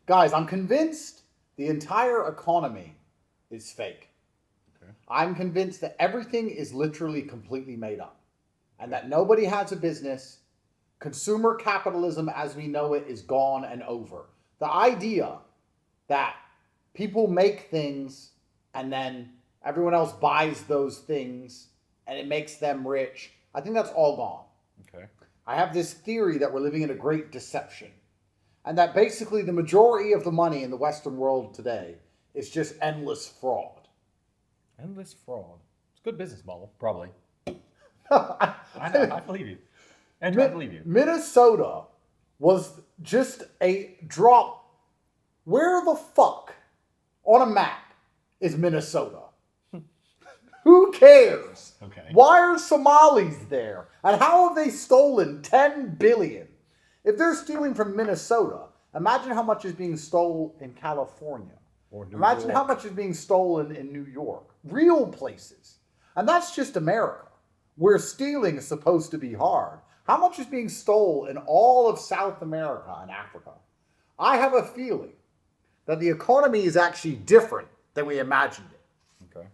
Guys, I'm convinced the entire economy is fake. Okay. I'm convinced that everything is literally completely made up and that nobody has a business. Consumer capitalism as we know it is gone and over. The idea that people make things and then everyone else buys those things and it makes them rich, I think that's all gone. Okay. I have this theory that we're living in a great deception. And that basically the majority of the money in the Western world today is just endless fraud. Endless fraud. It's a good business model, probably. I know, I believe you. And I believe you. Minnesota was just a drop. Where the fuck on a map is Minnesota? Who cares? Okay. Why are Somalis there? And how have they stolen 10 billion? If they're stealing from Minnesota, imagine how much is being stolen in California. Or New Imagine York. how much is being stolen in New York. Real places. And that's just America, where stealing is supposed to be hard. How much is being stolen in all of South America and Africa? I have a feeling that the economy is actually different than we imagined it. Okay.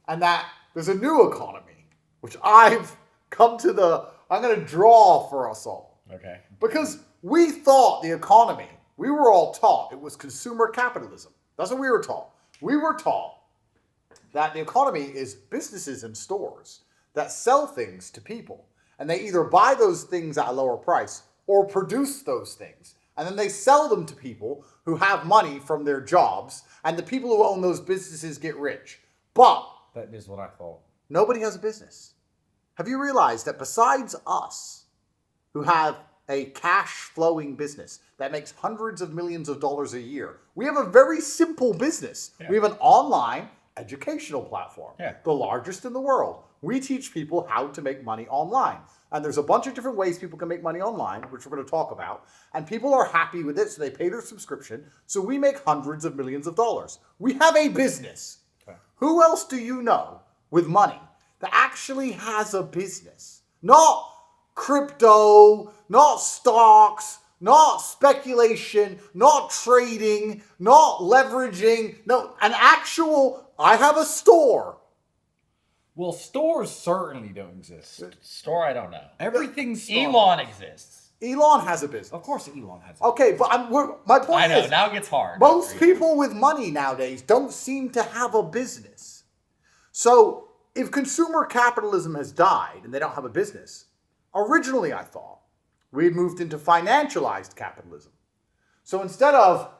And that there's a new economy, which I've come to I'm going to draw for us all. Okay. Because we thought the economy, we were all taught it was consumer capitalism. That's what we were taught. We were taught that the economy is businesses and stores that sell things to people. And they either buy those things at a lower price or produce those things. And then they sell them to people who have money from their jobs. And the people who own those businesses get rich. But that is what I thought. Nobody has a business. Have you realized that besides us, who have a cash-flowing business that makes hundreds of millions of dollars a year, we have a very simple business. Yeah. We have an online educational platform, the largest in the world. We teach people how to make money online. And there's a bunch of different ways people can make money online, which we're going to talk about. And people are happy with it, so they pay their subscription. So we make hundreds of millions of dollars. We have a business. Okay. Who else do you know with money that actually has a business? Not crypto, not stocks, not speculation, not trading, not leveraging. No, an actual, I have a store. Well, stores certainly don't exist. Store, I don't know. Everything's Elon exists. Elon has a business. Of course Elon has a business. Okay, but my point I know, is, now it gets hard. Most people with money nowadays don't seem to have a business. So if consumer capitalism has died and they don't have a business, originally I thought we had moved into financialized capitalism. So instead of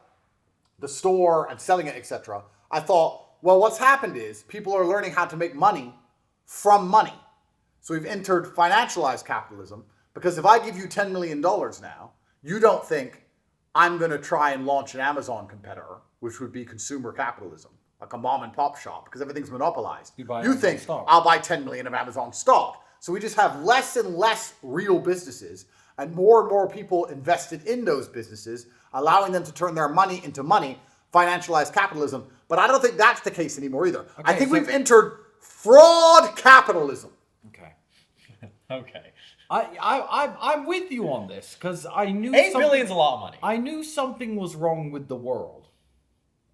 the store and selling it, etc., I thought, well, what's happened is people are learning how to make money from money. So we've entered financialized capitalism because if I give you $10 million now, you don't think I'm going to try and launch an Amazon competitor, which would be consumer capitalism, like a mom and pop shop, because everything's monopolized. You think stock. I'll buy 10 million of Amazon stock. So we just have less and less real businesses and more people invested in those businesses, allowing them to turn their money into money, financialized capitalism. But I don't think that's the case anymore either. Okay, I think we've entered fraud capitalism. Okay. Okay. I'm with you on this because I knew $8 billion's a lot of money. I knew something was wrong with the world,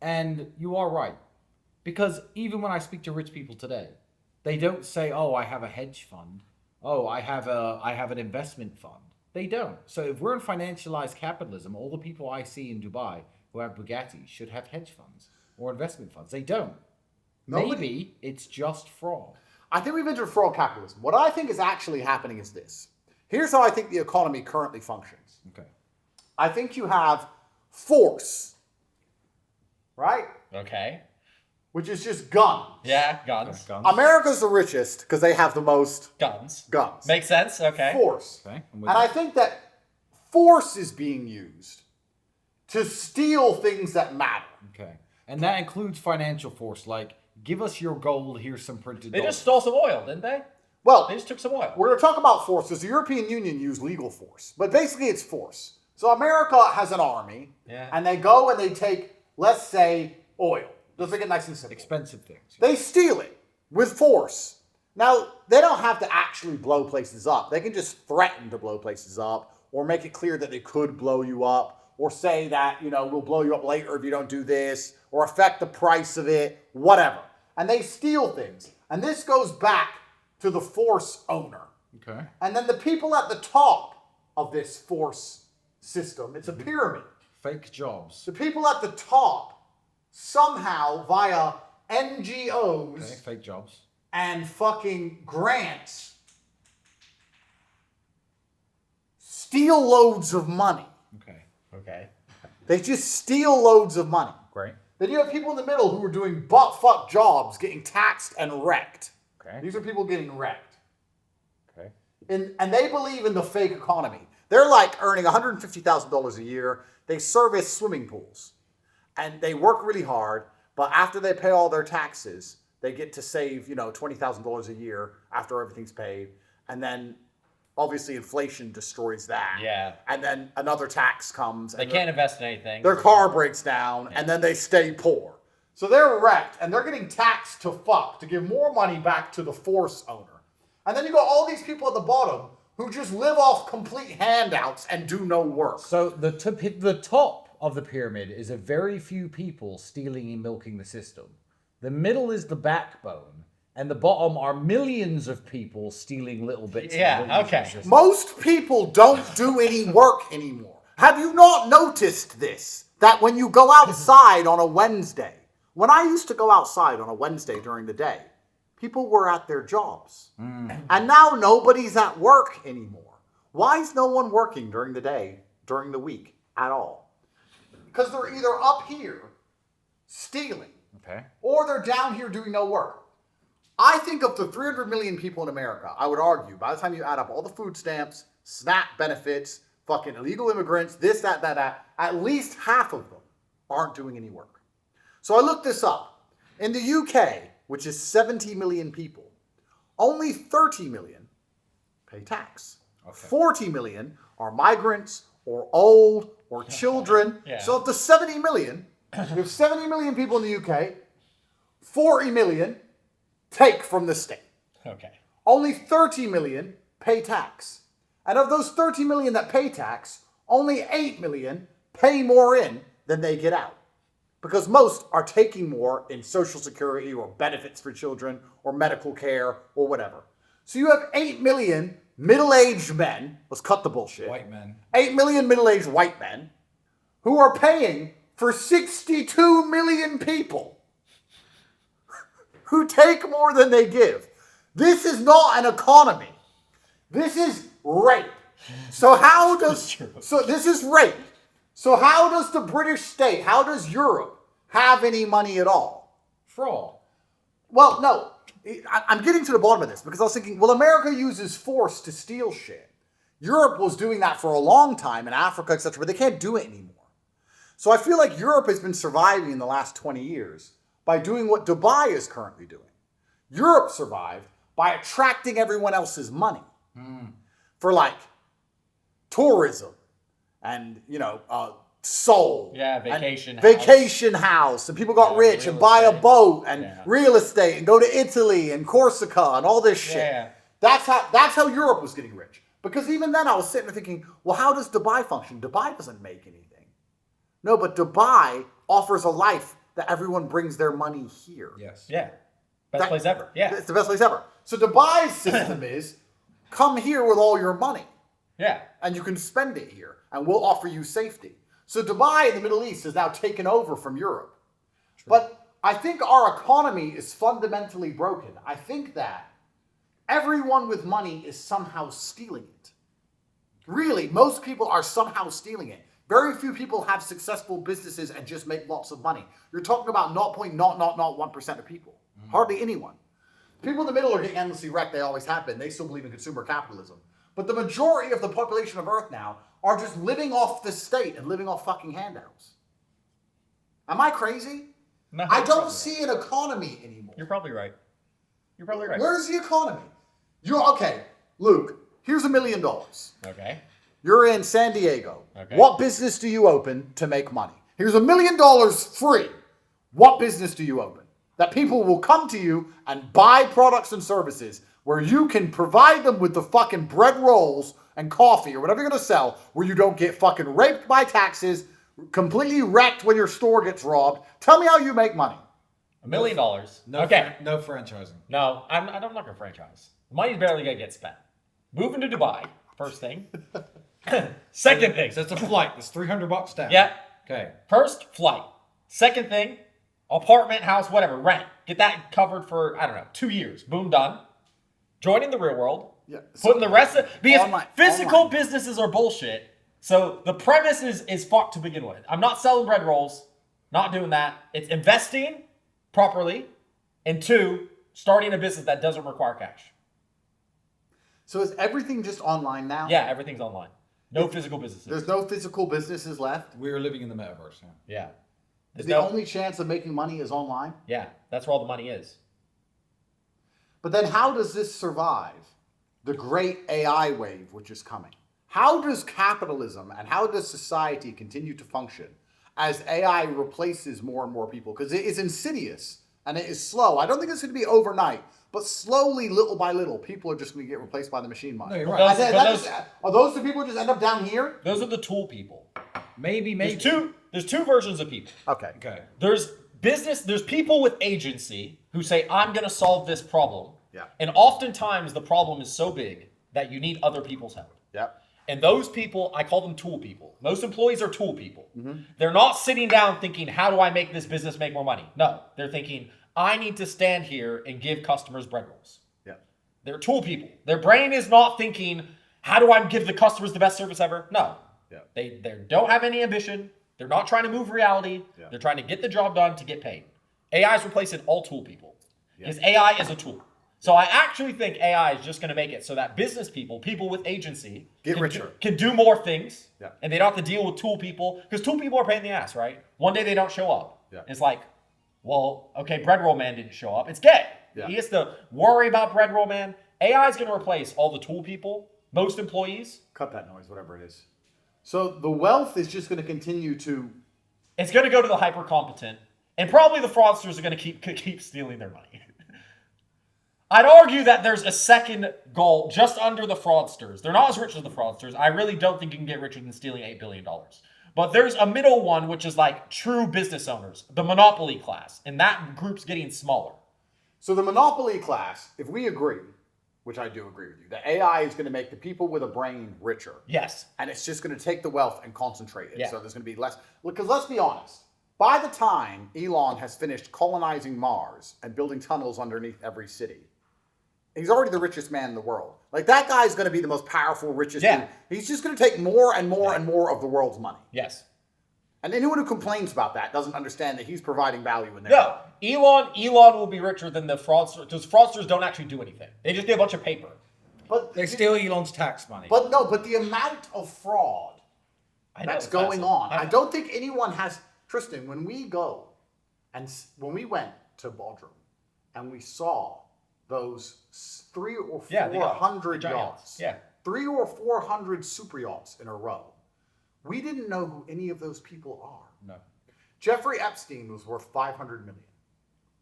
and you are right, because even when I speak to rich people today, they don't say, "Oh, I have a hedge fund. Oh, I have an investment fund." They don't. So if we're in financialized capitalism, all the people I see in Dubai who have Bugattis should have hedge funds or investment funds. They don't. Maybe it's just fraud. I think we've entered fraud capitalism. What I think is actually happening is this. Here's how I think the economy currently functions. Okay. I think you have force, right? Okay. Which is just guns. Yeah, guns. America's the richest because they have the most guns. Makes sense. Okay. Force. Okay. And I think that force is being used to steal things that matter. Okay. And that includes financial force, like, give us your gold, here's some printed They gold. just stole some oil, didn't they? Well, they just took some oil. We're going to talk about force because the European Union used legal force. But basically it's force. So America has an army, and they go and they take, let's say, oil. Let's make it nice and simple. Expensive things. They steal it with force. Now, they don't have to actually blow places up. They can just threaten to blow places up or make it clear that they could blow you up or say that, we'll blow you up later if you don't do this, or affect the price of it, whatever. And they steal things. And this goes back to the force owner. Okay. And then the people at the top of this force system, it's a pyramid. Fake jobs. The people at the top somehow via NGOs Okay, fake jobs. and fucking grants steal loads of money. Okay. They just steal loads of money. Great. Then you have people in the middle who are doing butt-fuck jobs, getting taxed and wrecked. Okay. These are people getting wrecked. Okay. And they believe in the fake economy. They're like earning $150,000 a year. They service swimming pools. And they work really hard, but after they pay all their taxes, they get to save, $20,000 a year after everything's paid. And then obviously inflation destroys that. Yeah. And then another tax comes. They can't invest in anything. Their car breaks down, and then they stay poor. So they're wrecked, and they're getting taxed to fuck to give more money back to the force owner. And then you got all these people at the bottom who just live off complete handouts and do no work. So the top of the pyramid is a very few people stealing and milking the system. The middle is the backbone, and the bottom are millions of people stealing little bits. Yeah, okay. Most people don't do any work anymore. Have you not noticed this? That when you go outside on a Wednesday, when I used to go outside on a Wednesday during the day, people were at their jobs. And now nobody's at work anymore. Why is no one working during the day, during the week at all? Because they're either up here stealing, Okay. or they're down here doing no work. I think of the 300 million people in America, I would argue, by the time you add up all the food stamps, SNAP benefits, fucking illegal immigrants, this, that, at least half of them aren't doing any work. So I looked this up. In the UK, which is 70 million people, only 30 million pay tax. Okay. 40 million are migrants or old or children. Yeah. So of the 70 million, we have 70 million people in the UK, 40 million take from the state. Okay. Only 30 million pay tax. And of those 30 million that pay tax, only 8 million pay more in than they get out. Because most are taking more in Social Security or benefits for children or medical care or whatever. So you have 8 million middle-aged men, let's cut the bullshit. White men. 8 million middle-aged white men who are paying for 62 million people who take more than they give. This is not an economy. This is rape. So how does... So this is rape. So how does the British state, how does Europe have any money at all? Fraud. Well, no. I'm getting to the bottom of this because I was thinking, well, America uses force to steal shit. Europe was doing that for a long time in Africa, etc., but they can't do it anymore. So I feel like Europe has been surviving in the last 20 years by doing what Dubai is currently doing. Europe survived by attracting everyone else's money for like tourism and, soul. Yeah, vacation house. Vacation house. And people got rich and buy a boat and real estate and go to Italy and Corsica and all this shit. Yeah. That's how Europe was getting rich. Because even then I was sitting there thinking, well, how does Dubai function? Dubai doesn't make anything. No, but Dubai offers a life that everyone brings their money here. Yes. Yeah. Best place ever. Yeah. It's the best place ever. So Dubai's system is, come here with all your money. Yeah. And you can spend it here. And we'll offer you safety. So Dubai in the Middle East is now taken over from Europe. True. But I think our economy is fundamentally broken. I think that everyone with money is somehow stealing it. Really, most people are somehow stealing it. Very few people have successful businesses and just make lots of money. You're talking about 0.0001% of people. Hardly anyone. People in the middle are getting endlessly wrecked. They always have been. They still believe in consumer capitalism. But the majority of the population of Earth now are just living off the state and living off fucking handouts. Am I crazy? No, I don't see an economy anymore. You're probably right. You're probably right. Where's the economy? Okay, Luke, here's $1 million. Okay. You're in San Diego. Okay. What business do you open to make money? Here's $1 million free. What business do you open? That people will come to you and buy products and services where you can provide them with the fucking bread rolls and coffee or whatever you're going to sell, where you don't get fucking raped by taxes, completely wrecked when your store gets robbed. Tell me how you make money. $1 million. No, Okay. no franchising. No, I'm not going to franchise. Money's barely going to get spent. Moving to Dubai, first thing. Second thing. So it's a flight. It's $300 down. Yeah. Okay. First, flight. Second thing, apartment, house, whatever, rent. Get that covered for, 2 years. Boom, done. Joining the real world. Yeah. Putting the rest of... Because physical online. businesses are bullshit. So the premise is fucked to begin with. I'm not selling bread rolls. Not doing that. It's investing properly. And 2, starting a business that doesn't require cash. So is everything just online now? Yeah, everything's online. No physical businesses. There's no physical businesses left? We are living in the metaverse now. Yeah. There's The only chance of making money is online? Yeah, that's where all the money is. But then how does this survive the great AI wave which is coming? How does capitalism and how does society continue to function as AI replaces more and more people? Because it is insidious and it is slow. I don't think it's going to be overnight, but slowly, little by little, people are just going to get replaced by the machine mind. No, you're right. Are those the people who just end up down here? Those are the tool people. Maybe. There's two versions of people. Okay. There's people with agency who say, I'm going to solve this problem. Yeah. And oftentimes the problem is so big that you need other people's help. Yep. And those people, I call them tool people. Most employees are tool people. Mm-hmm. They're not sitting down thinking, how do I make this business make more money? No, they're thinking, I need to stand here and give customers bread rolls. Yeah. They're tool people. Their brain is not thinking, how do I give the customers the best service ever? No. Yeah. They don't have any ambition. They're not trying to move reality. Yeah. They're trying to get the job done to get paid. AI is replacing all tool people. Yeah. Because AI is a tool. So I actually think AI is just going to make it so that business people with agency, can do more things. Yeah. And they don't have to deal with tool people. Because tool people are a pain in the ass, right? One day they don't show up. Yeah. It's like, well, okay, bread roll man didn't show up. It's gay. Yeah. He has to worry about bread roll man. AI is going to replace all the tool people, most employees. Cut that noise, whatever it is. So the wealth is just going to continue to... It's going to go to the hyper competent, and probably the fraudsters are going to keep stealing their money. I'd argue that there's a second goal just under the fraudsters. They're not as rich as the fraudsters. I really don't think you can get richer than stealing $8 billion. But there's a middle one, which is like true business owners, the monopoly class, and that group's getting smaller. So the monopoly class, if we agree, which I do agree with you, that AI is going to make the people with a brain richer. Yes. And it's just going to take the wealth and concentrate it. Yeah. So there's going to be less. Because let's be honest, by the time Elon has finished colonizing Mars and building tunnels underneath every city, he's already the richest man in the world. Like, that guy's going to be the most powerful, richest dude. He's just going to take more and more and more of the world's money. Yes. And anyone who complains about that doesn't understand that he's providing value in there. No. Elon will be richer than the fraudsters, because fraudsters don't actually do anything. They just get a bunch of paper. But They steal Elon's tax money. But the amount of fraud that's going on, I don't think anyone has... Tristan, when we went to Bodrum and we saw those 300 or 400 yachts, 300 or 400 super yachts in a row, we didn't know who any of those people are. No. Jeffrey Epstein was worth $500 million.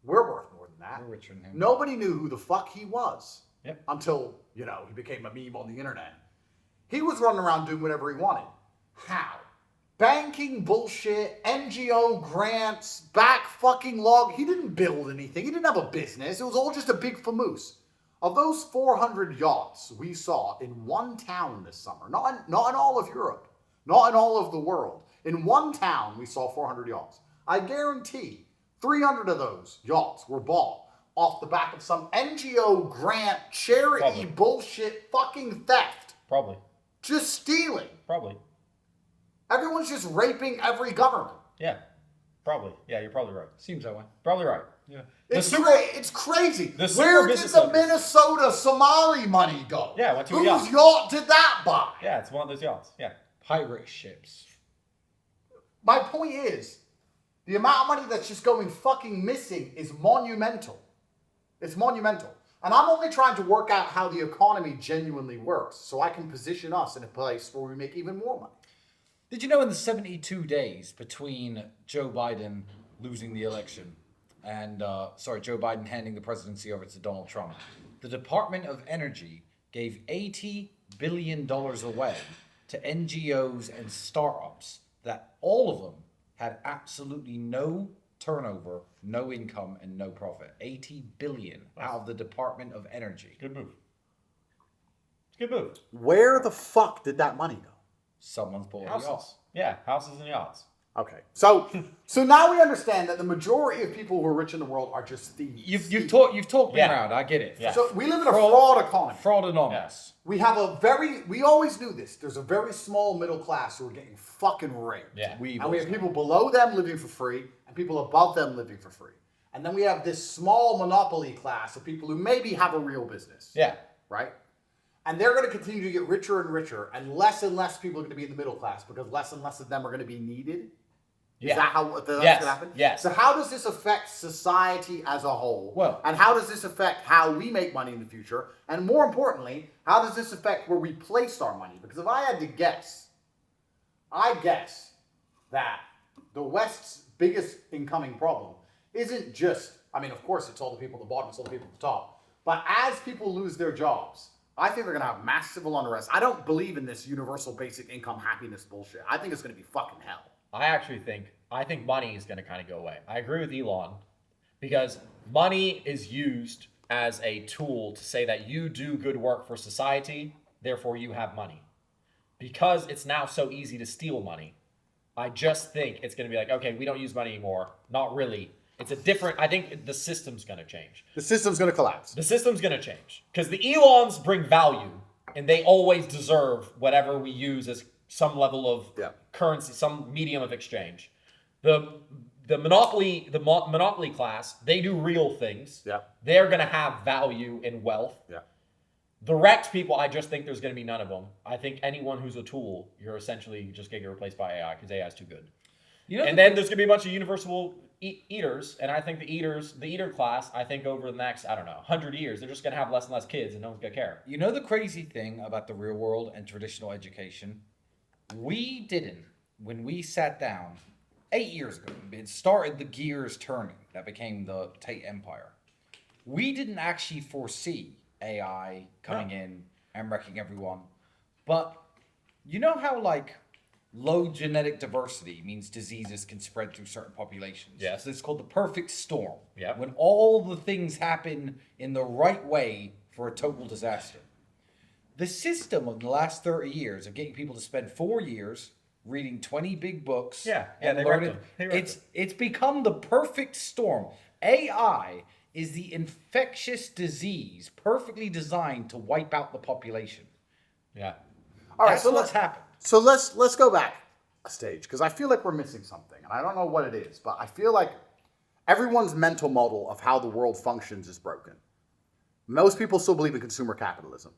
We're worth more than that. We're richer than him. Nobody knew who the fuck he was Yep. until, he became a meme on the internet. He was running around doing whatever he wanted. How? Banking bullshit, NGO grants, back fucking log. He didn't build anything. He didn't have a business. It was all just a big famoose. Of those 400 yachts we saw in one town this summer, not in all of Europe, not in all of the world. In one town, we saw 400 yachts. I guarantee 300 of those yachts were bought off the back of some NGO grant, charity bullshit, fucking theft. Probably. Just stealing. Probably. Everyone's just raping every government. Yeah. Probably. Yeah, you're probably right. Seems that way. Probably right. Yeah. It's crazy. The super Where did business the owners. Minnesota Somali money go? Yeah, went to a Whose yacht. yacht did that buy? Yeah, it's one of those yachts. Yeah. Pirate ships. My point is, the amount of money that's just going fucking missing is monumental. It's monumental. And I'm only trying to work out how the economy genuinely works so I can position us in a place where we make even more money. Did you know in the 72 days between Joe Biden losing the election and, Joe Biden handing the presidency over to Donald Trump, the Department of Energy gave $80 billion away to NGOs and startups that all of them had absolutely no turnover, no income, and no profit. 80 billion out of the Department of Energy. Good move. Good move. Where the fuck did that money go? Someone's bought a Houses. yacht. Yeah, houses and yachts. Okay, so now we understand that the majority of people who are rich in the world are just thieves. You've talked me Yeah. around. I get it. Yeah. So we live in a fraud economy. Fraudonomics. We have we always knew this. There's a very small middle class who are getting fucking raped. Yeah. And we have people below them living for free and people above them living for free. And then we have this small monopoly class of people who maybe have a real business. Yeah. Right? And they're going to continue to get richer and richer, and less people are going to be in the middle class because less and less of them are going to be needed. Is Yeah. that how that's Yes. going to happen? Yes. So how does this affect society as a whole? Well- and how does this affect how we make money in the future? And more importantly, how does this affect where we place our money? Because if I had to guess, I guess that the West's biggest incoming problem isn't just, I mean, of course, it's all the people at the bottom, it's all the people at the top. But as people lose their jobs, I think they're going to have massive civil unrest. I don't believe in this universal basic income happiness bullshit. I think it's going to be fucking hell. I think money is going to kind of go away. I agree with Elon because money is used as a tool to say that you do good work for society, therefore you have money. Because it's now so easy to steal money, I just think it's going to be like, okay, we don't use money anymore. Not really. I think the system's going to change. The system's going to collapse. The system's going to change because the Elons bring value and they always deserve whatever we use as some level of currency, some medium of exchange. The monopoly class, they do real things. Yeah. They're going to have value and wealth. Yeah. The wrecked people, I just think there's going to be none of them. I think anyone who's a tool, you're essentially just going to get replaced by AI because AI is too good. And then there's going to be a bunch of universal eaters, and I think the eater class, I think over the next, 100 years, they're just going to have less and less kids, and no one's going to care. You know the crazy thing about the real world and traditional education? We didn't, when we sat down 8 years ago, it started the gears turning that became the Tate Empire. We didn't actually foresee AI coming in and wrecking everyone. But you know how, like, low genetic diversity means diseases can spread through certain populations? Yes. So it's called the perfect storm. Yeah. When all the things happen in the right way for a total disaster. The system of the last 30 years of getting people to spend 4 years reading 20 big books. And they learning, wrecked them. it's become the perfect storm. AI is the infectious disease perfectly designed to wipe out the population. Yeah. All right, That's so what's happened. So let's go back a stage because I feel like we're missing something, and I don't know what it is, but I feel like everyone's mental model of how the world functions is broken. Most people still believe in consumer capitalism.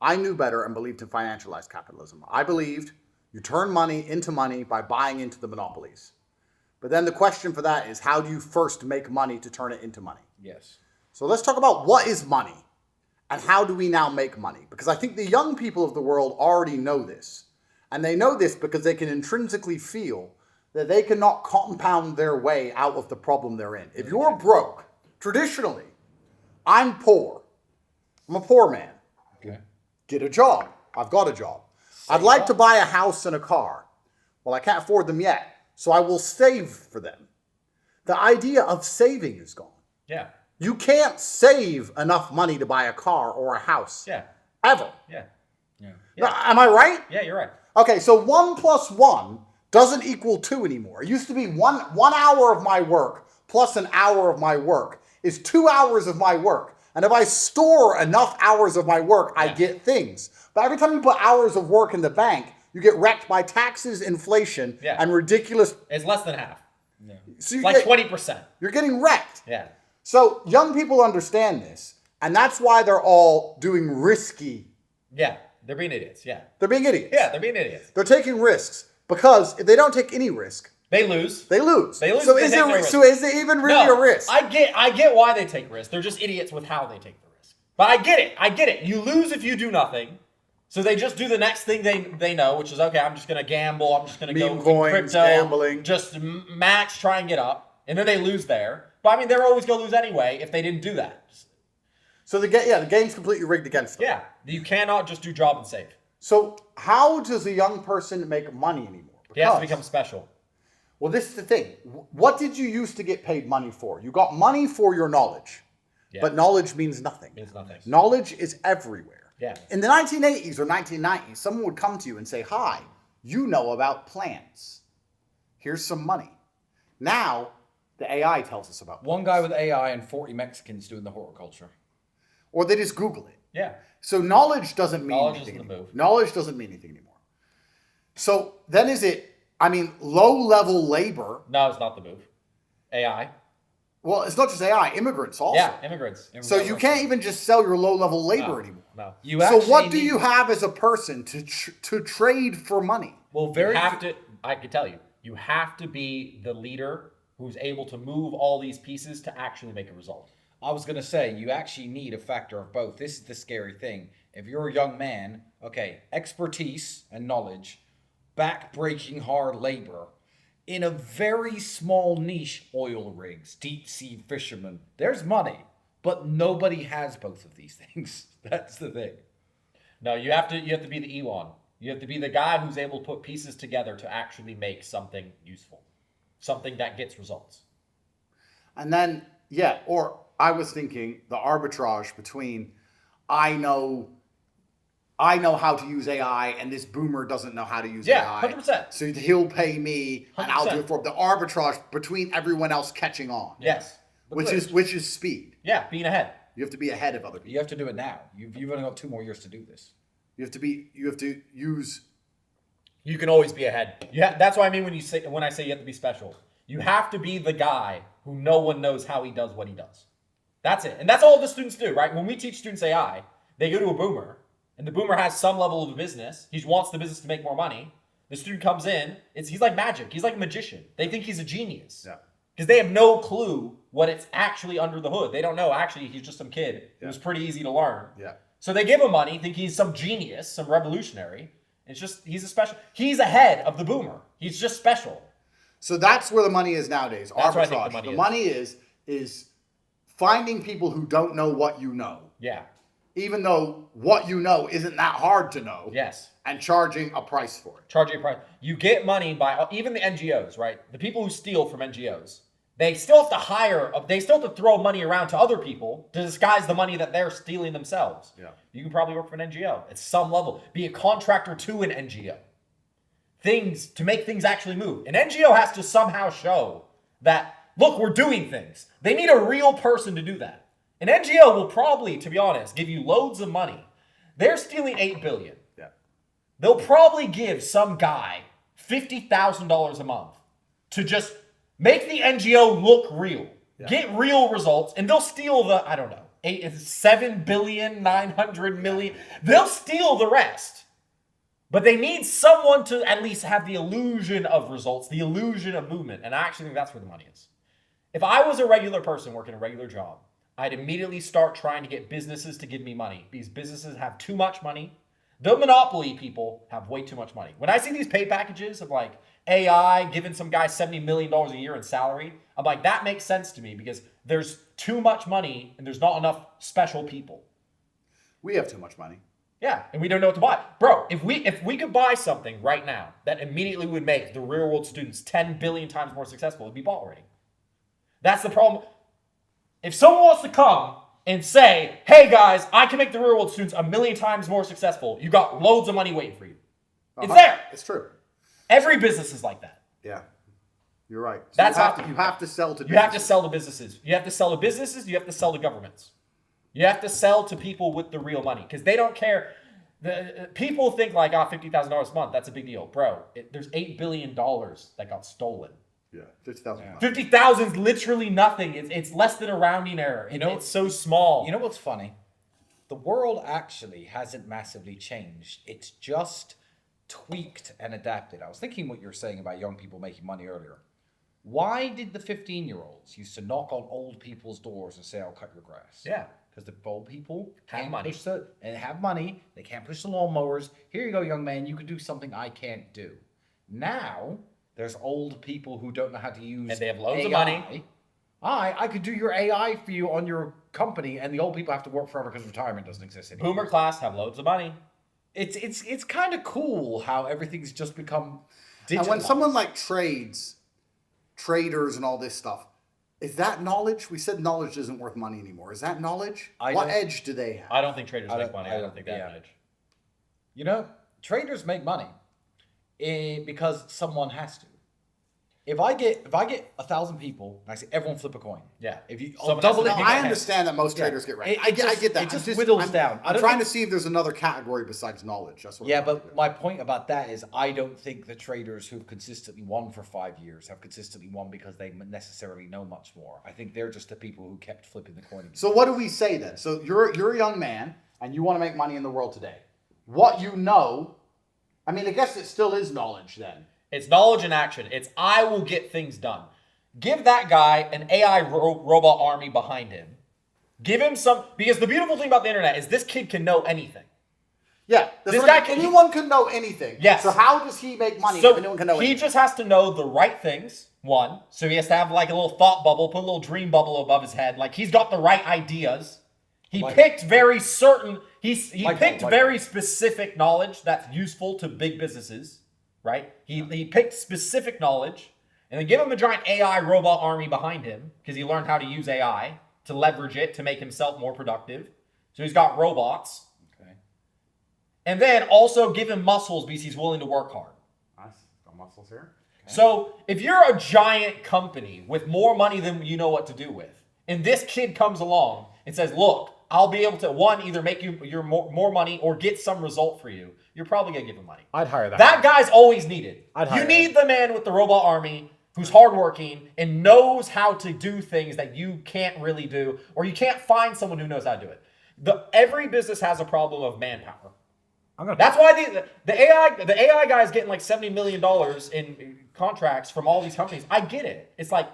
I knew better and believed in financialized capitalism. I believed you turn money into money by buying into the monopolies. But then the question for that is, how do you first make money to turn it into money? Yes. So let's talk about what is money and how do we now make money? Because I think the young people of the world already know this. And they know this because they can intrinsically feel that they cannot compound their way out of the problem they're in. If you're broke, traditionally, I'm poor. I'm a poor man. Okay. Get a job. I've got a job. I'd like to buy a house and a car. Well, I can't afford them yet, so I will save for them. The idea of saving is gone. Yeah. You can't save enough money to buy a car or a house. Yeah. Ever. Yeah. Now, am I right? Yeah, you're right. Okay, so 1 + 1 doesn't equal 2 anymore. It used to be one hour of my work plus an hour of my work is 2 hours of my work. And if I store enough hours of my work, I get things. But every time you put hours of work in the bank, you get wrecked by taxes, inflation, and ridiculous. It's less than half. Yeah. So It's like 20%. You're getting wrecked. Yeah. So young people understand this, and that's why they're all doing risky. Yeah. They're being idiots. Yeah. They're being idiots. Yeah, they're being idiots. They're taking risks because if they don't take any risk, They lose. they lose. They lose So if they is take it no risk. so is it even really a risk? I get why they take risks. They're just idiots with how they take the risk. But I get it. You lose if you do nothing. So they just do the next thing they know, which is, okay, I'm just going to gamble. I'm just going to go Meme coins, crypto. gambling. Just max, try and get up. And then they lose there. But I mean, they're always going to lose anyway if they didn't do that. So the game's completely rigged against them. Yeah. You cannot just do job and save. So how does a young person make money anymore? He has to Because- become special. Well, this is the thing. What did you used to get paid money for? You got money for your knowledge. Yeah. But knowledge means nothing. Means nothing. Knowledge is everywhere. Yeah. In the 1980s or 1990s, someone would come to you and say, hi, you know about plants. Here's some money. Now, the AI tells us about plants. One guy with AI and 40 Mexicans doing the horticulture. Or they just Google it. Yeah. So knowledge doesn't mean Knowledge anything isn't the anymore. move. Knowledge doesn't mean anything anymore. So then low-level labor. No, it's not the move. AI. Well, it's not just AI, immigrants also. Yeah, immigrants. So you can't even just sell your low-level labor No, anymore. no. So what do you have as a person to trade for money? Well, I could tell you, you have to be the leader who's able to move all these pieces to actually make a result. I was going to say, you actually need a factor of both. This is the scary thing. If you're a young man, okay, expertise and knowledge, back-breaking hard labor, in a very small niche, oil rigs, deep-sea fishermen, there's money, but nobody has both of these things. That's the thing. No, you have to be the Elon. You have to be the guy who's able to put pieces together to actually make something useful, something that gets results. And then, or I was thinking the arbitrage between I know how to use AI and this boomer doesn't know how to use AI. 100%. So he'll pay me and I'll do 100%. it for him. The arbitrage between everyone else catching on. Yes. Which is speed. Yeah, being ahead. You have to be ahead of other people. You have to do it now. You've only got 2 more years to do this. You have to use. You can always be ahead. Yeah, that's what I mean when I say you have to be special. You have to be the guy who no one knows how he does what he does. That's it. And that's all the students do, right? When we teach students AI, they go to a boomer, and the boomer has some level of a business. He wants the business to make more money. The student comes in. He's like magic. He's like a magician. They think he's a genius. Yeah. Because they have no clue what it's actually under the hood. They don't know. Actually, he's just some kid. It was pretty easy to learn. Yeah. So they give him money, think he's some genius, some revolutionary. It's just, he's ahead of the boomer. He's just special. So that's where the money is nowadays. That's Arbitrage. where I think the money is finding people who don't know what you know. Yeah. Even though what you know isn't that hard to know. Yes. And charging a price for it. Charging a price. You get money by, even the NGOs, right? The people who steal from NGOs, they still have to they still have to throw money around to other people to disguise the money that they're stealing themselves. Yeah. You can probably work for an NGO at some level. Be a contractor to an NGO. Things to make things actually move. An NGO has to somehow show that, look, we're doing things. They need a real person to do that. An NGO will probably, to be honest, give you loads of money. They're stealing $8 billion. Yeah. They'll probably give some guy $50,000 a month to just make the NGO look real. Yeah. Get real results, and they'll steal the, I don't know, 7 billion, 900 million. They'll steal the rest. But they need someone to at least have the illusion of results, the illusion of movement. And I actually think that's where the money is. If I was a regular person working a regular job, I'd immediately start trying to get businesses to give me money. These businesses have too much money. The monopoly people have way too much money. When I see these pay packages of like AI giving some guy $70 million a year in salary, I'm like, that makes sense to me because there's too much money and there's not enough special people. We have too much money. Yeah, and we don't know what to buy. Bro, if we could buy something right now that immediately would make the real world students 10 billion times more successful, it'd be bought already. That's the problem. If someone wants to come and say, hey guys, I can make the real world students 1 million times more successful, you got loads of money waiting for you. It's there. It's true. Every business is like that. Yeah. You're right. So That's you have to sell to businesses. You have to sell to businesses. You have to sell to businesses. You have to sell to governments. You have to sell to people with the real money because they don't care. People think like, $50,000 a month, that's a big deal. Bro, there's $8 billion that got stolen. Yeah, 50,000. Yeah. 50,000 is literally nothing. It's less than a rounding error. It's so small. You know what's funny? The world actually hasn't massively changed. It's just tweaked and adapted. I was thinking what you were saying about young people making money earlier. Why did the 15-year-olds used to knock on old people's doors and say, I'll cut your grass? Yeah. Because the old people have can't money. have money. They can't push the lawnmowers. Here you go, young man. You can do something I can't do. Now, there's old people who don't know how to use And they have loads AI. of money. I could do your AI for you on your company, and the old people have to work forever because retirement doesn't exist anymore. Boomer class have loads of money. It's kind of cool how everything's just become And when someone like traders and all this stuff, is that knowledge? We said knowledge isn't worth money anymore. Is that knowledge? What edge do they have? I don't think traders make money. I don't think they have an edge. You know, traders make money because someone has to. If I get 1,000 people and I say everyone flip a coin. Yeah. If you Someone double has it, to I understand that most traders get right. I get that. It just whittles down. I'm trying to see if there's another category besides knowledge. That's what. Yeah, but my point about that is I don't think the traders who've consistently won for 5 years have consistently won because they necessarily know much more. I think they're just the people who kept flipping the coin. So what do we say then? So you're a young man and you want to make money in the world today. What you know, I mean, I guess it still is knowledge then. It's knowledge and action. It's I will get things done. Give that guy an AI robot army behind him. Give him some, because the beautiful thing about the internet is this kid can know anything. Yeah, anyone can know anything. Yes. So how does he make money So if anyone can know anything? he just has to know the right things, one. So he has to have like a little thought bubble, put a little dream bubble above his head. Like he's got the right ideas. He picked very certain, he picked very specific knowledge that's useful to big businesses. Right? He picked specific knowledge and then give him a giant AI robot army behind him because he learned how to use AI to leverage it to make himself more productive. So he's got robots. Okay. And then also give him muscles because he's willing to work hard. Nice. Got muscles here. Okay. So if you're a giant company with more money than you know what to do with, and this kid comes along and says, look, I'll be able to, one, either make you your more money or get some result for you, you're probably going to give him money. I'd hire that. That guy's always needed. You need the man with the robot army who's hardworking and knows how to do things that you can't really do, or you can't find someone who knows how to do it. Every business has a problem of manpower. That's why the AI guy is getting like $70 million in contracts from all these companies. I get it. It's like,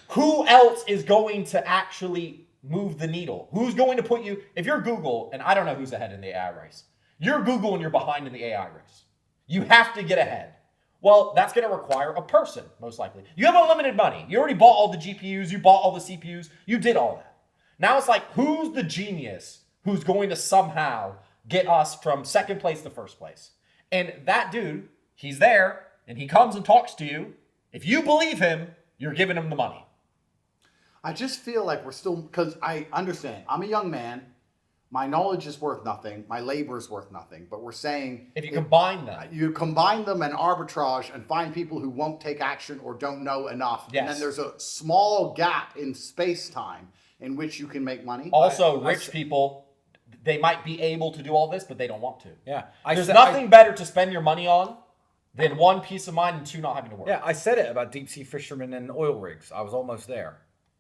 who else is going to actually move the needle? Who's going to put you, if you're Google, and I don't know who's ahead in the AI race. You're Google and you're behind in the AI race. You have to get ahead. Well, that's going to require a person, most likely. You have unlimited money. You already bought all the GPUs. You bought all the CPUs. You did all that. Now it's like, who's the genius who's going to somehow get us from second place to first place? And that dude, he's there, and he comes and talks to you. If you believe him, you're giving him the money. I just feel like we're still, because I understand, I'm a young man. My knowledge is worth nothing. My labor is worth nothing. But we're saying... If you combine them. You combine them and arbitrage and find people who won't take action or don't know enough. Yes. And then there's a small gap in space-time in which you can make money. Also, rich people, they might be able to do all this, but they don't want to. Yeah. There's nothing better to spend your money on than one, peace of mind, and two, not having to work. Yeah, I said it about deep-sea fishermen and oil rigs. I was almost there.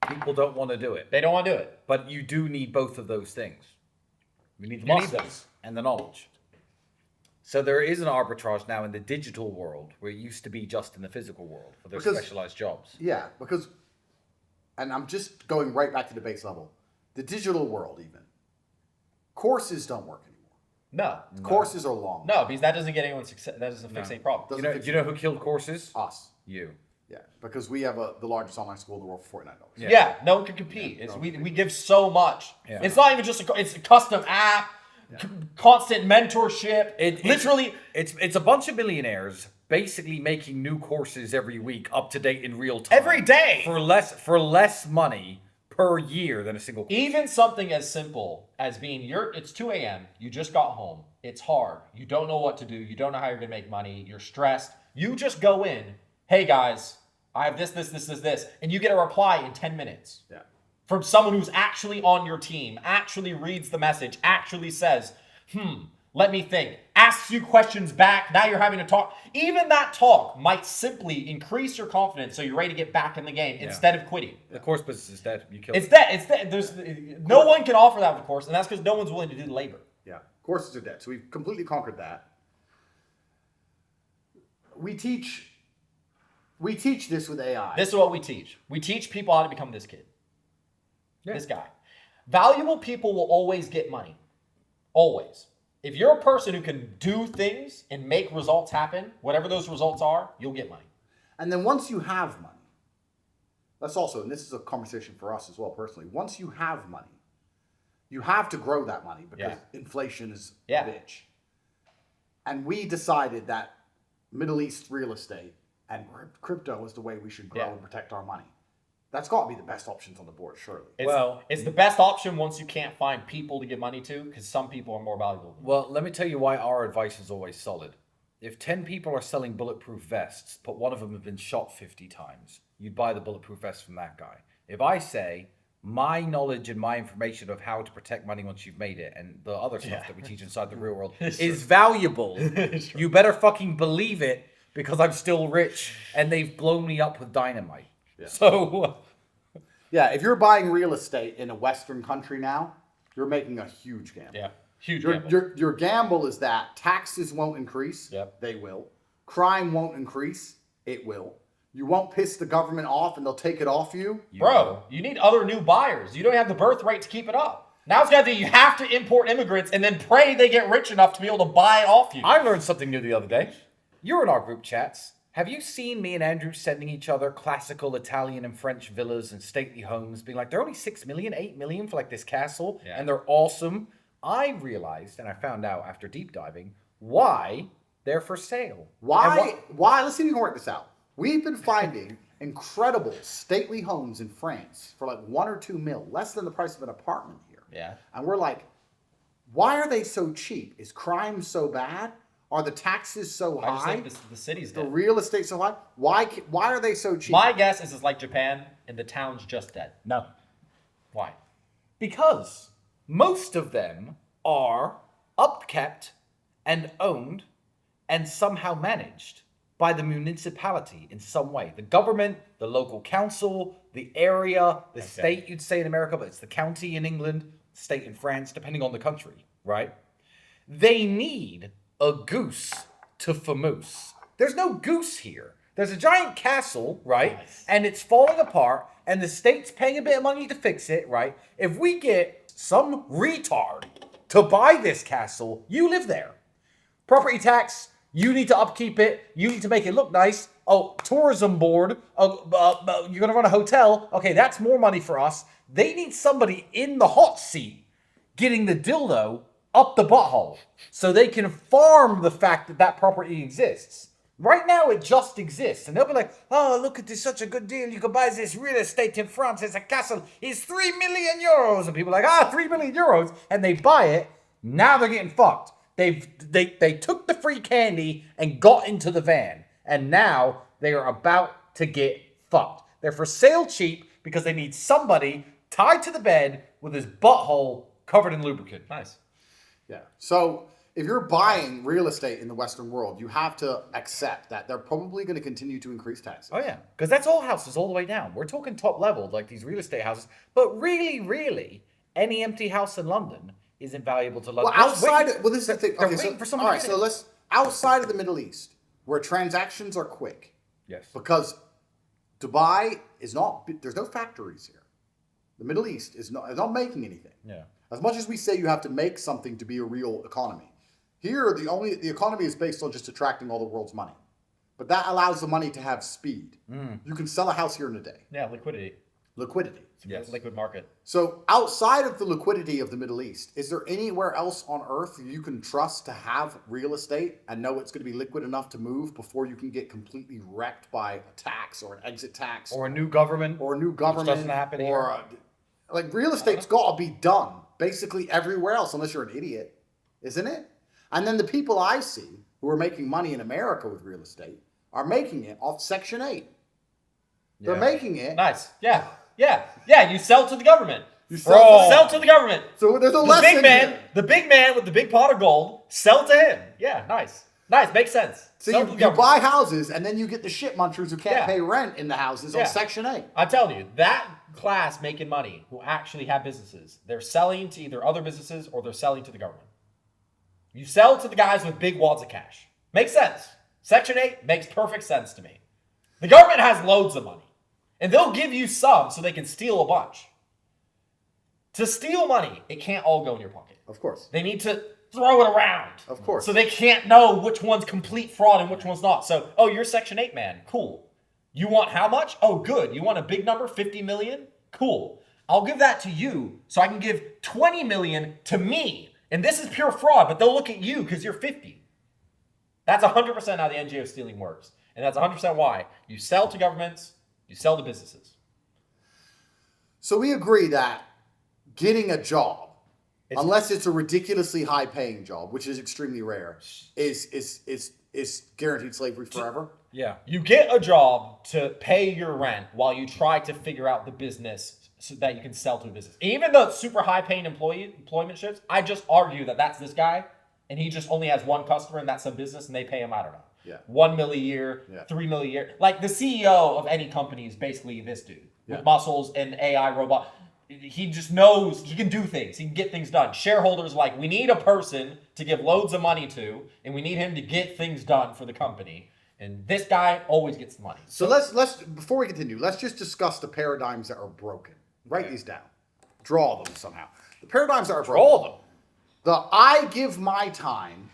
People don't want to do it. They don't want to do it. But you do need both of those things. You need the You need muscles and the knowledge. So there is an arbitrage now in the digital world where it used to be just in the physical world for those specialized jobs. Yeah, because, and I'm just going right back to the base level. The digital world even. Courses don't work anymore. No. Courses are long. No, because that doesn't get anyone success. That doesn't fix any problem. You know who killed courses? Us. You. Yeah, because we have the largest online school in the world for $49. Yeah, no one can compete. We give so much. Yeah. It's not even just it's a custom app, constant mentorship. It's a bunch of millionaires basically making new courses every week, up to date in real time, Every day. for less money per year than a single course. Even something as simple as being it's 2 a.m. You just got home. It's hard. You don't know what to do. You don't know how you're gonna make money. You're stressed. You just go in. Hey guys, I have this, and you get a reply in 10 minutes. Yeah. From someone who's actually on your team, actually reads the message, actually says, let me think, asks you questions back, now you're having to talk. Even that talk might simply increase your confidence so you're ready to get back in the game instead of quitting. The course business is dead. You killed It's dead. No one can offer that, of course, and that's because no one's willing to do the labor. Yeah, courses are dead. So we've completely conquered that. We teach this with AI. This is what we teach. We teach people how to become this kid. Yeah. This guy. Valuable people will always get money. Always. If you're a person who can do things and make results happen, whatever those results are, you'll get money. And then once you have money, that's also, and this is a conversation for us as well personally, once you have money, you have to grow that money because inflation is a bitch. And we decided that Middle East real estate and crypto is the way we should grow Yeah. and protect our money. That's got to be the best options on the board, surely. It's the best option once you can't find people to give money to, because some people are more valuable. Well, let me tell you why our advice is always solid. If 10 people are selling bulletproof vests, but one of them has been shot 50 times, you'd buy the bulletproof vest from that guy. If I say my knowledge and my information of how to protect money once you've made it and the other stuff that we teach inside the real world is valuable, you better fucking believe it, because I'm still rich and they've blown me up with dynamite. Yeah. So... Yeah, if you're buying real estate in a Western country now, you're making a huge gamble. Yeah, huge gamble. Your gamble is that taxes won't increase. Yep. They will. Crime won't increase. It will. You won't piss the government off and they'll take it off you. Bro, you need other new buyers. You don't have the birth rate to keep it up. Now it's got to you have to import immigrants and then pray they get rich enough to be able to buy it off you. I learned something new the other day. You're in our group chats. Have you seen me and Andrew sending each other classical Italian and French villas and stately homes, being like, they're only 6 million, 8 million for like this castle, and they're awesome? I realized, and I found out after deep diving, why they're for sale. Why? Let's see if we can work this out. We've been finding incredible stately homes in France for like 1 or 2 mil, less than the price of an apartment here. Yeah. And we're like, why are they so cheap? Is crime so bad? Are the taxes so high? I just think the city's The dead. real estate so high? Why are they so cheap? My guess is it's like Japan and the town's just dead. No. Why? Because most of them are upkept and owned and somehow managed by the municipality in some way. The government, the local council, the area, the state, you'd say in America, but it's the county in England, state in France, depending on the country, right? They need a goose to famoose. There's no goose here. There's a giant castle, right? Nice. And it's falling apart, and the state's paying a bit of money to fix it, right? If we get some retard to buy this castle, you live there. Property tax, you need to upkeep it. You need to make it look nice. Oh, tourism board, you're going to run a hotel. Okay, that's more money for us. They need somebody in the hot seat getting the dildo up the butthole so they can farm the fact that that property exists. Right now, it just exists. And they'll be like, oh, look at this, such a good deal. You can buy this real estate in France. It's a castle. It's 3 million euros. And people are like, 3 million euros. And they buy it. Now they're getting fucked. They took the free candy and got into the van. And now they are about to get fucked. They're for sale cheap because they need somebody tied to the bed with his butthole covered in lubricant. Nice. Yeah. So if you're buying real estate in the Western world, you have to accept that they're probably going to continue to increase taxes. Oh, yeah. Because that's all houses all the way down. We're talking top level, like these real estate houses. But really, any empty house in London isn't valuable to London. Well, this is the thing. They're Okay, waiting for so, someone all to right, get so it. let's, outside of the Middle East, where transactions are quick, Yes. because Dubai is not, there's no factories here. The Middle East is not making anything. Yeah. As much as we say you have to make something to be a real economy, here the economy is based on just attracting all the world's money. But that allows the money to have speed. You can sell a house here in a day. Yeah, liquidity. Liquidity. Yes. Liquid market. So outside of the liquidity of the Middle East, is there anywhere else on earth you can trust to have real estate and know it's going to be liquid enough to move before you can get completely wrecked by a tax or an exit tax Or a new government. or a new government? doesn't happen or like real estate's got to be done basically everywhere else unless you're an idiot, isn't it? And then the people I see who are making money in America with real estate are making it off Section 8. They're making it. Nice. Yeah. You sell to the government. Sell to the government. So there's a The lesson big man, here. the big man with the big pot of gold, sell to him. Yeah, nice. Makes sense. So Sell to the you government. buy houses and then you get the shit munchers who can't Yeah. pay rent in the houses Yeah. on Section 8. I'm telling you, that class making money who actually have businesses, they're selling to either other businesses or they're selling to the government. You sell to the guys with big wads of cash. Makes sense. Section 8 makes perfect sense to me. The government has loads of money. And they'll give you some so they can steal a bunch. To steal money, it can't all go in your pocket. Of course. They need to throw it around. Of course. So they can't know which one's complete fraud and which one's not. So, you're Section 8 man. Cool. You want how much? Oh, good. You want a big number, 50 million? Cool. I'll give that to you so I can give 20 million to me. And this is pure fraud, but they'll look at you because you're 50. That's 100% how the NGO stealing works. And that's 100% why you sell to governments, you sell to businesses. So we agree that getting a job, unless it's a ridiculously high-paying job, which is extremely rare, is guaranteed slavery forever. Yeah. You get a job to pay your rent while you try to figure out the business so that you can sell to a business. Even the super high-paying employmentships, I just argue that that's this guy, and he just only has one customer, and that's a business, and they pay him, I don't know, Yeah. 1 million a year, 3 million a year. Like the CEO of any company is basically this dude with muscles and AI robot. He just knows he can do things. He can get things done. Shareholders are like, we need a person to give loads of money to, and we need him to get things done for the company. And this guy always gets the money. So let's before we continue, let's just discuss the paradigms that are broken. Write these down. Draw them somehow. The paradigms that are broken. Draw them. The I give my time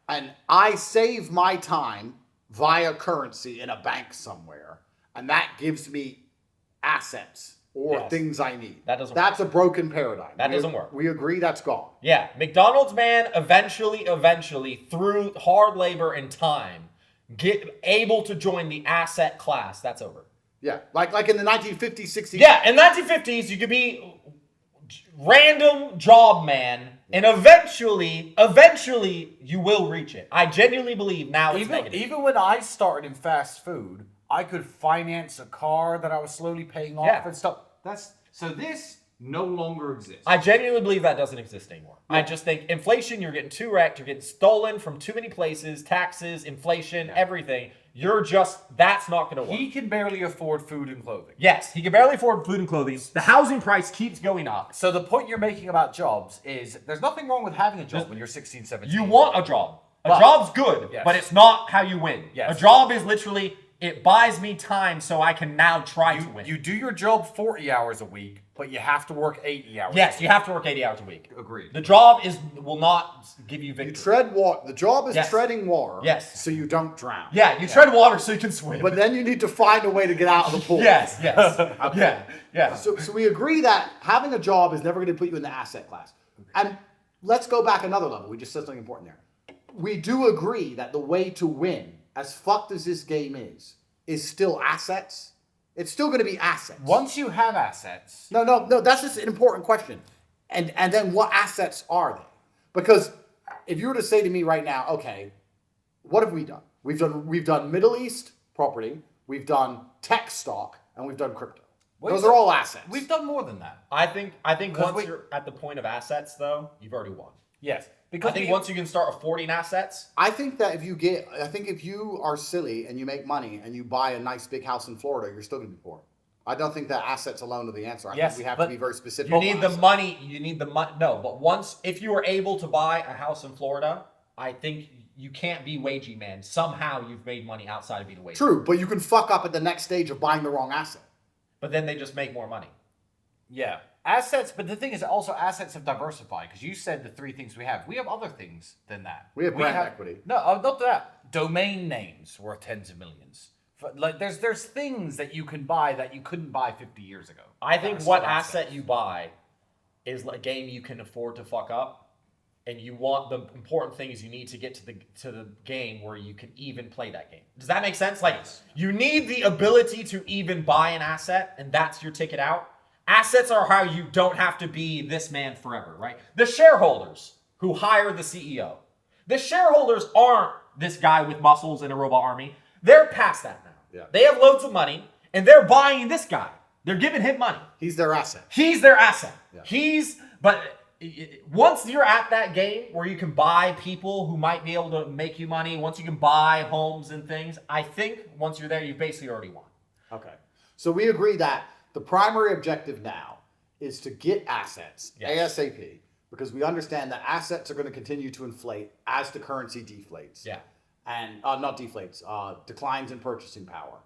and I save my time via currency in a bank somewhere, and that gives me assets or things I need. That's a broken paradigm. That doesn't work. We agree that's gone. Yeah, McDonald's man eventually through hard labor and time get able to join the asset class. That's over. Yeah, like in the 1950s, 60s. Yeah, in the 1950s you could be random job man, and eventually you will reach it. I genuinely believe now it's negative. Even when I started in fast food, I could finance a car that I was slowly paying off and stuff. So this no longer exists. I genuinely believe that doesn't exist anymore. Yeah. I just think inflation, you're getting too wrecked, you're getting stolen from too many places, taxes, inflation, everything. That's not going to work. He can barely afford food and clothing. Yes, he can barely afford food and clothing. The housing price keeps going up. So the point you're making about jobs is there's nothing wrong with having a job when you're 16, 17. You want a job. A job's good, but it's not how you win. Yes. A job is literally, it buys me time so I can now try to win. You do your job 40 hours a week, but you have to work 80 hours. Yes, you have to work 80 hours a week. Agreed. The job will not give you victory. You tread water. The job is treading water. Yes. So you don't drown. Yeah, you tread water so you can swim. But then you need to find a way to get out of the pool. Yes. Yeah. So we agree that having a job is never going to put you in the asset class. And let's go back another level. We just said something important there. We do agree that the way to win, as fucked as this game is still assets. It's still going to be assets. Once you have assets. No. That's just an important question. And then what assets are they? Because if you were to say to me right now, okay, what have we done? We've done Middle East property, we've done tech stock, and we've done crypto. Those are all assets. We've done more than that. I think once you're at the point of assets, though, you've already won. Yes. Because I think once you can start affording assets. I think if you are silly and you make money and you buy a nice big house in Florida, you're still going to be poor. I don't think that assets alone are the answer. I think we have to be very specific. You need the money. No, but if you are able to buy a house in Florida, I think you can't be wagey man. Somehow you've made money outside of being a wagey. True, but you can fuck up at the next stage of buying the wrong asset. But then they just make more money. Yeah. Assets, but the thing is also assets have diversified because you said the three things we have. We have other things than that. We have brand equity. No, not that. Domain names worth tens of millions. Like there's things that you can buy that you couldn't buy 50 years ago. I think what asset you buy is a game you can afford to fuck up, and you want the important thing is you need to get to the game where you can even play that game. Does that make sense? Like you need the ability to even buy an asset, and that's your ticket out. Assets are how you don't have to be this man forever, right? The shareholders who hire the CEO. The shareholders aren't this guy with muscles and a robot army. They're past that now. Yeah. They have loads of money, and they're buying this guy. They're giving him money. He's their asset. He's their asset. Yeah. But once you're at that game where you can buy people who might be able to make you money, once you can buy homes and things, I think once you're there, you've basically already won. Okay. So we agree that the primary objective now is to get assets ASAP, because we understand that assets are going to continue to inflate as the currency deflates. Yeah. And not deflates, declines in purchasing power.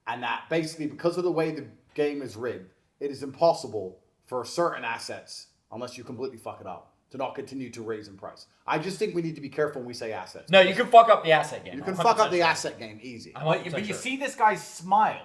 And that basically, because of the way the game is rigged, it is impossible for certain assets, unless you completely fuck it up, to not continue to raise in price. I just think we need to be careful when we say assets. No, you can fuck up the asset game. You can fuck up the asset game easy. But you see this guy's smile.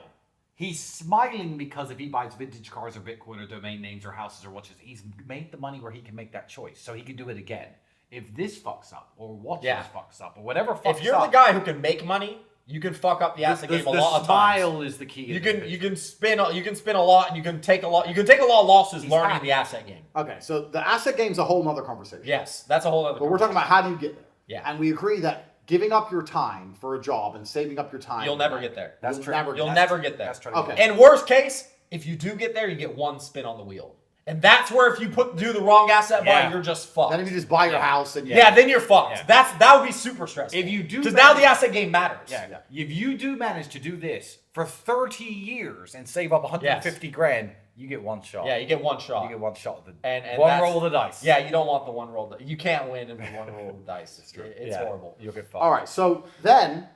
He's smiling because if he buys vintage cars or Bitcoin or domain names or houses or watches, he's made the money where he can make that choice. So he can do it again. if this fucks up or what Yeah. fucks up or whatever fucks up. If you're the guy who can make money, you can fuck up the asset game a lot of times. The smile is the key. You can spin a lot, and you can take a lot. You can take a lot of losses learning happy. the asset game. Okay, so the asset game's a whole nother conversation. Yes, that's a whole other. But we're talking about how do you get there? Yeah. And we agree that giving up your time for a job and saving up your time. You'll never get there. That's You'll true. never You'll get never there. get there. That's true. Okay. And worst case, if you do get there, you get one spin on the wheel, and that's where if you do the wrong asset buy, you're just fucked. Then if you just buy your house and Yeah, then you're fucked. Yeah. That would be super stressful. If you do, because now the asset game matters. Yeah. If you do manage to do this for 30 years and save up 150 grand, you get one shot. Yeah, you get one shot. You get one shot of the and one that's- roll of the dice. Yeah, you don't want the one roll. You can't win in one roll of the dice. It's true. It's horrible. You'll get fucked. All right, so then,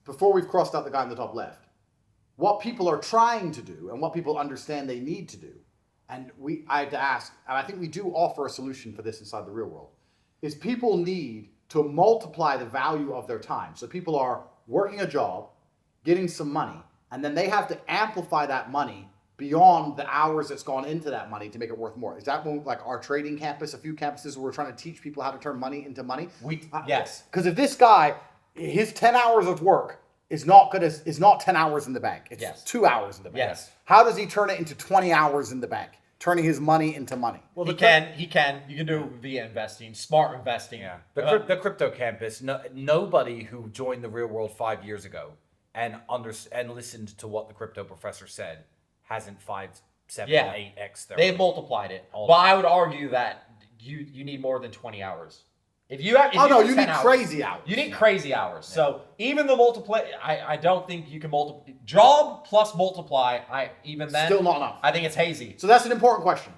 before we've crossed out the guy in the top left, what people are trying to do and what people understand they need to do, and I have to ask, and I think we do offer a solution for this inside the real world, is people need to multiply the value of their time. So people are working a job, getting some money, and then they have to amplify that money beyond the hours that's gone into that money to make it worth more. Is that when, like our trading campus, a few campuses where we're trying to teach people how to turn money into money? Yes. Because if this guy, his 10 hours of work is not 10 hours in the bank. It's 2 hours in the bank. Yes. How does he turn it into 20 hours in the bank? Turning his money into money. Well, he can. You can do it via investing, smart investing. Yeah. The crypto campus. Nobody who joined the real world 5 years ago and listened to what the crypto professor said hasn't 5, 7, 8x their They've money. multiplied it. But I would argue that you need more than 20 hours. If you have, you need crazy hours. You need crazy hours. Yeah. So even the multiply, I don't think you can multiply. Job plus multiply, Still not enough. I think it's hazy. So that's an important question.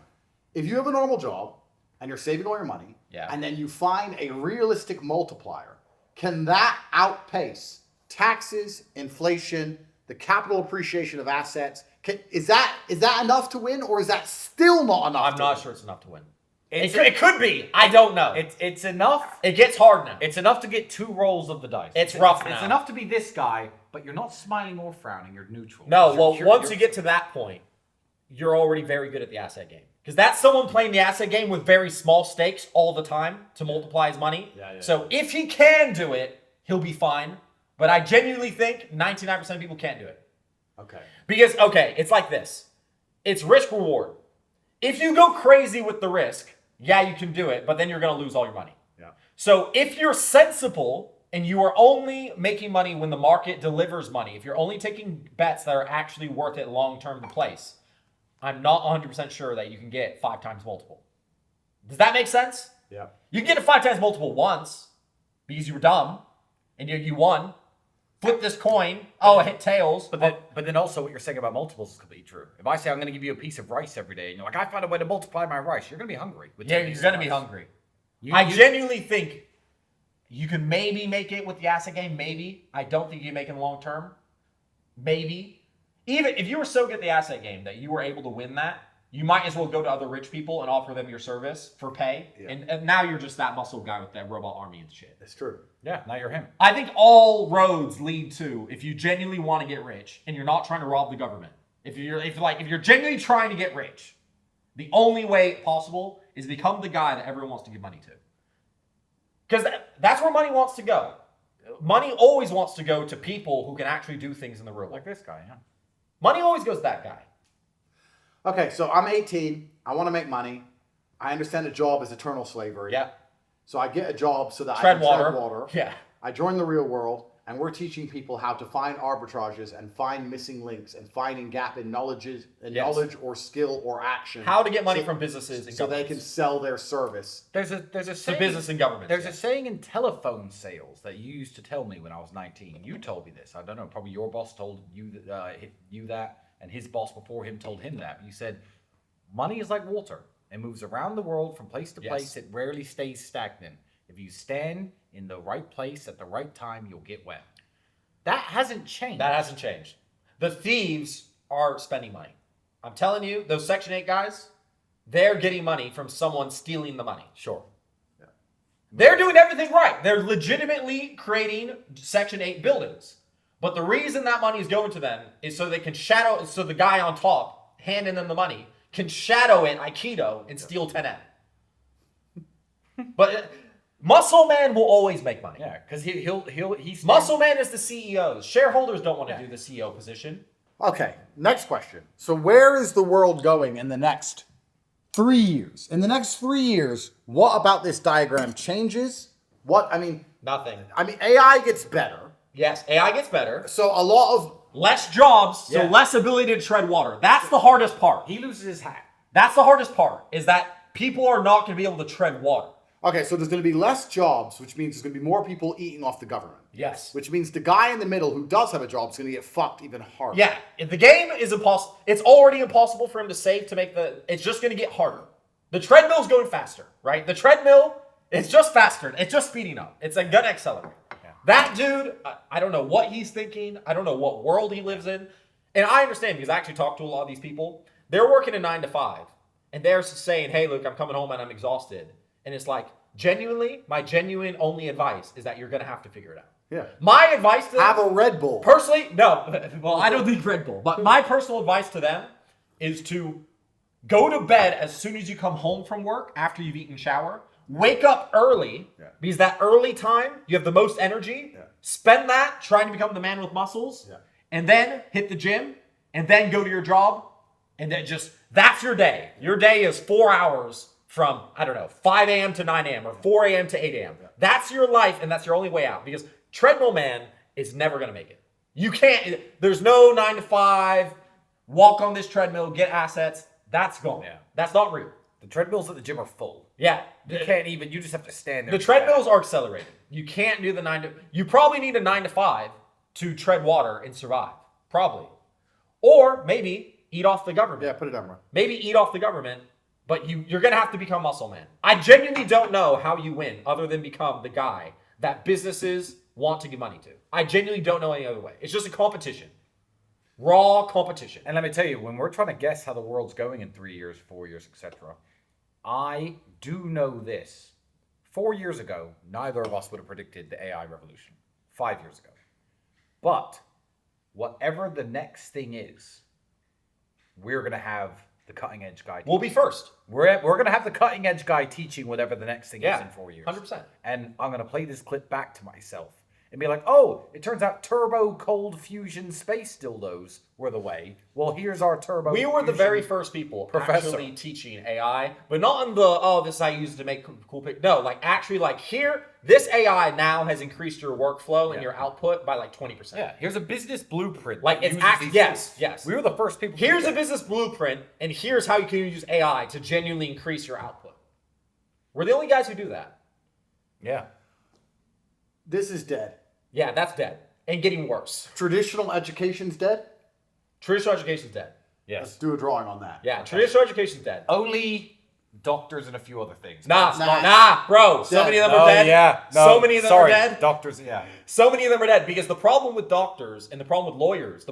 If you have a normal job and you're saving all your money, and then you find a realistic multiplier, can that outpace taxes, inflation, the capital appreciation of assets? Is that enough to win, or is that still not enough? I'm not sure it's enough to win. It could be. I don't know. It's enough. It gets hard now. It's enough to get 2 rolls of the dice. It's rough now. It's enough to be this guy, but you're not smiling or frowning. You're neutral. No, once you get to that point, you're already very good at the asset game. Because that's someone playing the asset game with very small stakes all the time to multiply his money. So if he can do it, he'll be fine. But I genuinely think 99% of people can't do it. Okay. Because, it's like this. It's risk reward. If you go crazy with the risk, you can do it, but then you're going to lose all your money. Yeah. So if you're sensible and you are only making money when the market delivers money, if you're only taking bets that are actually worth it long-term to place, I'm not 100% sure that you can get 5 times multiple. Does that make sense? Yeah. You can get a 5 times multiple once because you were dumb and you won. Flip this coin. Oh, it hit tails. But then also what you're saying about multiples is completely true. If I say I'm going to give you a piece of rice every day, and you're like, I found a way to multiply my rice, you're going to be hungry. You're going to be hungry. I genuinely think you can maybe make it with the asset game. Maybe. I don't think you can make it long term. Maybe. Even if you were so good at the asset game that you were able to win that, you might as well go to other rich people and offer them your service for pay. Yeah. And now you're just that muscle guy with that robot army and shit. That's true. Yeah, now you're him. I think all roads lead to, if you genuinely want to get rich and you're not trying to rob the government, if you're genuinely trying to get rich, the only way possible is become the guy that everyone wants to give money to. Because that's where money wants to go. Money always wants to go to people who can actually do things in the real world. Like this guy, yeah. Money always goes to that guy. Okay, so I'm 18. I want to make money. I understand a job is eternal slavery. Yeah. So I get a job so that Tread I can tread water. Yeah. I join the real world, and we're teaching people how to find arbitrages and find missing links and finding gap in knowledge or skill or action. How to get money from businesses and so they can sell their service. There's a saying, business and government. There's a saying in telephone sales that you used to tell me when I was 19. You told me this. I don't know. Probably your boss told you that, and his boss before him told him that. You said, money is like water. It moves around the world from place to place. It rarely stays stagnant. If you stand in the right place at the right time, you'll get wet. That hasn't changed. That hasn't changed. The thieves are spending money. I'm telling you, those Section 8 guys, they're getting money from someone stealing the money. Sure. Yeah. They're doing everything right. They're legitimately creating Section 8 buildings. But the reason that money is going to them is so they can so the guy on top handing them the money can shadow it Aikido and steal 10M. But Muscle Man will always make money. Yeah, because he's Muscle Man is the CEOs. Shareholders don't want to do the CEO position. Okay, next question. So where is the world going in the next 3 years? In the next 3 years, what about this diagram changes? Nothing. AI gets better. Yes, AI gets better. So a lot of Less jobs, so Yeah. less ability to tread water. That's the hardest part. He loses his hat. That's the hardest part, is that people are not going to be able to tread water. Okay, so there's going to be less jobs, which means there's going to be more people eating off the government. Yes. Which means the guy in the middle who does have a job is going to get fucked even harder. Yeah, if the game is impossible. It's already impossible for him to save to make the... It's just going to get harder. The treadmill's going faster, right? The treadmill, it's just faster. It's just speeding up. It's going to accelerate. Yeah. That dude, I don't know what he's thinking. I don't know what world he lives in. And I understand because I actually talked to a lot of these people. They're working a 9 to 5. And they're saying, hey, Luke, I'm coming home and I'm exhausted. And it's like, genuinely, my genuine only advice is that you're going to have to figure it out. Yeah. My advice to them... Have a Red Bull. Personally, no. Well, I don't think Red Bull. But my personal advice to them is to go to bed as soon as you come home from work after you've eaten, shower. Wake up early because that early time, you have the most energy. Yeah. Spend that trying to become the man with muscles. Yeah. And then hit the gym. And then go to your job. And then that's your day. Your day is 4 hours from, 5 a.m. to 9 a.m. or 4 a.m. to 8 a.m. Yeah. That's your life and that's your only way out. Because treadmill man is never going to make it. You can't, there's no 9 to 5, walk on this treadmill, get assets. That's gone. Yeah. That's not real. The treadmills at the gym are full. Yeah. You can't even, you just have to stand there. The treadmills are accelerated. You can't do the 9 to, you probably need a 9 to 5 to tread water and survive. Probably. Or maybe eat off the government. Yeah, put it down, bro. Maybe eat off the government, but you're going to have to become muscle man. I genuinely don't know how you win other than become the guy that businesses want to give money to. I genuinely don't know any other way. It's just a competition. Raw competition. And let me tell you, when we're trying to guess how the world's going in 3 years, 4 years, etc., I do know this. 4 years ago, neither of us would have predicted the AI revolution. 5 years ago. But whatever the next thing is, we're going to have the cutting edge guy. We'll be first. We're going to have the cutting edge guy teaching whatever the next thing is in 4 years. 100%. And I'm going to play this clip back to myself and be like, oh, it turns out turbo cold fusion space dildos were the way. Well, here's our turbo. We were the very first people actually teaching AI, but not in the, this I use to make cool pictures. No, here, this AI now has increased your workflow and your output by 20%. Yeah, here's a business blueprint. Yes. We were the first people. Here's a business blueprint, and here's how you can use AI to genuinely increase your output. We're the only guys who do that. Yeah. This is dead. Yeah, that's dead. And getting worse. Traditional education's dead? Traditional education's dead. Yes. Let's do a drawing on that. Yeah, traditional education's dead. Only doctors and a few other things. Nah, bro. So many of them are dead. Yeah. No, so many of them are dead. Doctors, yeah. So many of them are dead because the problem with doctors and the problem with lawyers,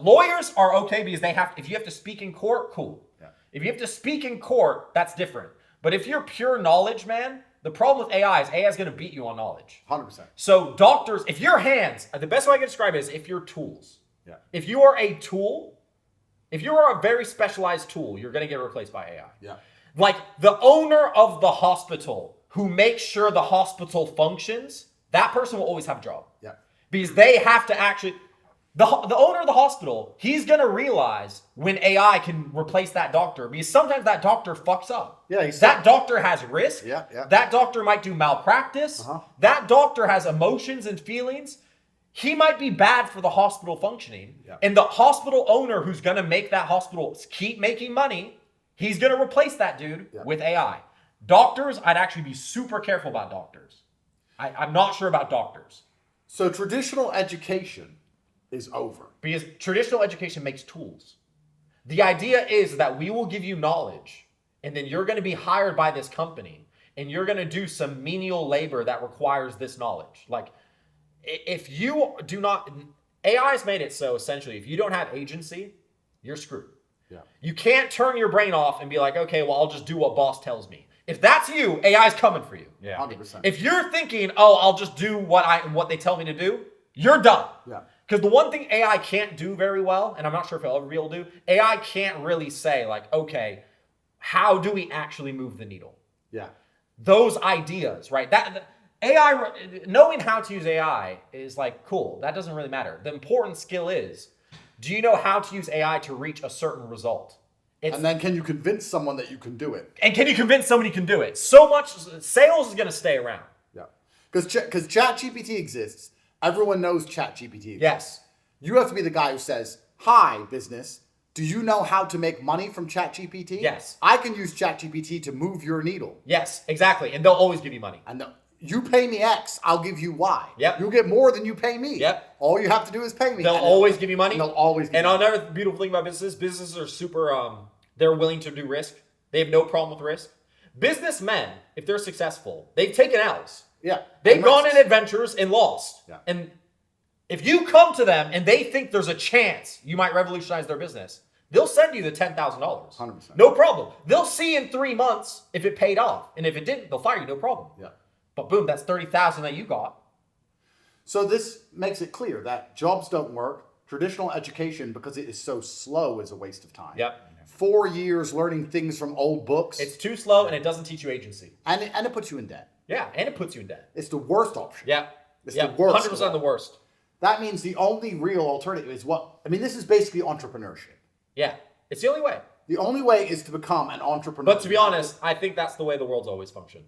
lawyers are okay because if you have to speak in court, cool. Yeah. If you have to speak in court, that's different. But if you're pure knowledge, man, the problem with AI is going to beat you on knowledge. 100%. So doctors, if your hands, the best way I can describe it is if you're tools. Yeah. If you are a tool, if you are a very specialized tool, you're going to get replaced by AI. Yeah. Like the owner of the hospital who makes sure the hospital functions, that person will always have a job. Yeah. Because they have to actually... The owner of the hospital, he's going to realize when AI can replace that doctor because sometimes that doctor fucks up. Yeah, that doctor has risk. Yeah. That doctor might do malpractice. That doctor has emotions and feelings. He might be bad for the hospital functioning. Yeah. And the hospital owner who's going to make that hospital keep making money, he's going to replace that dude with AI. Doctors, I'd actually be super careful about doctors. I'm not sure about doctors. So traditional education is over. Because traditional education makes tools. The idea is that we will give you knowledge, and then you're going to be hired by this company, and you're going to do some menial labor that requires this knowledge. Like, if you do not... AI's made it so, essentially, if you don't have agency, you're screwed. Yeah. You can't turn your brain off and be like, okay, well, I'll just do what boss tells me. If that's you, AI's coming for you. Yeah. 100%. If you're thinking, I'll just do what they tell me to do, you're done. Yeah. Because the one thing AI can't do very well, and I'm not sure if it'll ever be able to do, AI can't really say, okay, how do we actually move the needle? Yeah. those ideas, right? AI, knowing how to use AI is like cool. That doesn't really matter. The important skill is, do you know how to use AI to reach a certain result? And then can you convince someone that you can do it? And can you convince somebody can do it? So much sales is going to stay around. Yeah. Because ChatGPT exists. Everyone knows ChatGPT exists. Yes. You have to be the guy who says, hi, business, do you know how to make money from ChatGPT? Yes. I can use ChatGPT to move your needle. Yes, exactly. And they'll always give you money. And you pay me X, I'll give you Y. Yep. You'll get more than you pay me. Yep. All you have to do is pay me. They'll always give you money. And they'll always give you money. Another beautiful thing about businesses are super, they're willing to do risk. They have no problem with risk. Businessmen, if they're successful, they've taken L's. Yeah. They've gone in adventures and lost. Yeah. And if you come to them and they think there's a chance you might revolutionize their business, they'll send you the $10,000. 100%. No problem. They'll see in 3 months if it paid off. And if it didn't, they'll fire you, no problem. Yeah. But boom, that's $30,000 that you got. So this makes it clear that jobs don't work. Traditional education, because it is so slow, is a waste of time. Yep. 4 years learning things from old books. It's too slow and it doesn't teach you agency. And it puts you in debt. Yeah, and it puts you in debt. It's the worst option. Yeah. It's yeah. the worst. 100% the worst. That means the only real alternative is this is basically entrepreneurship. Yeah. It's the only way. The only way is to become an entrepreneur. But to be honest, I think that's the way the world's always functioned.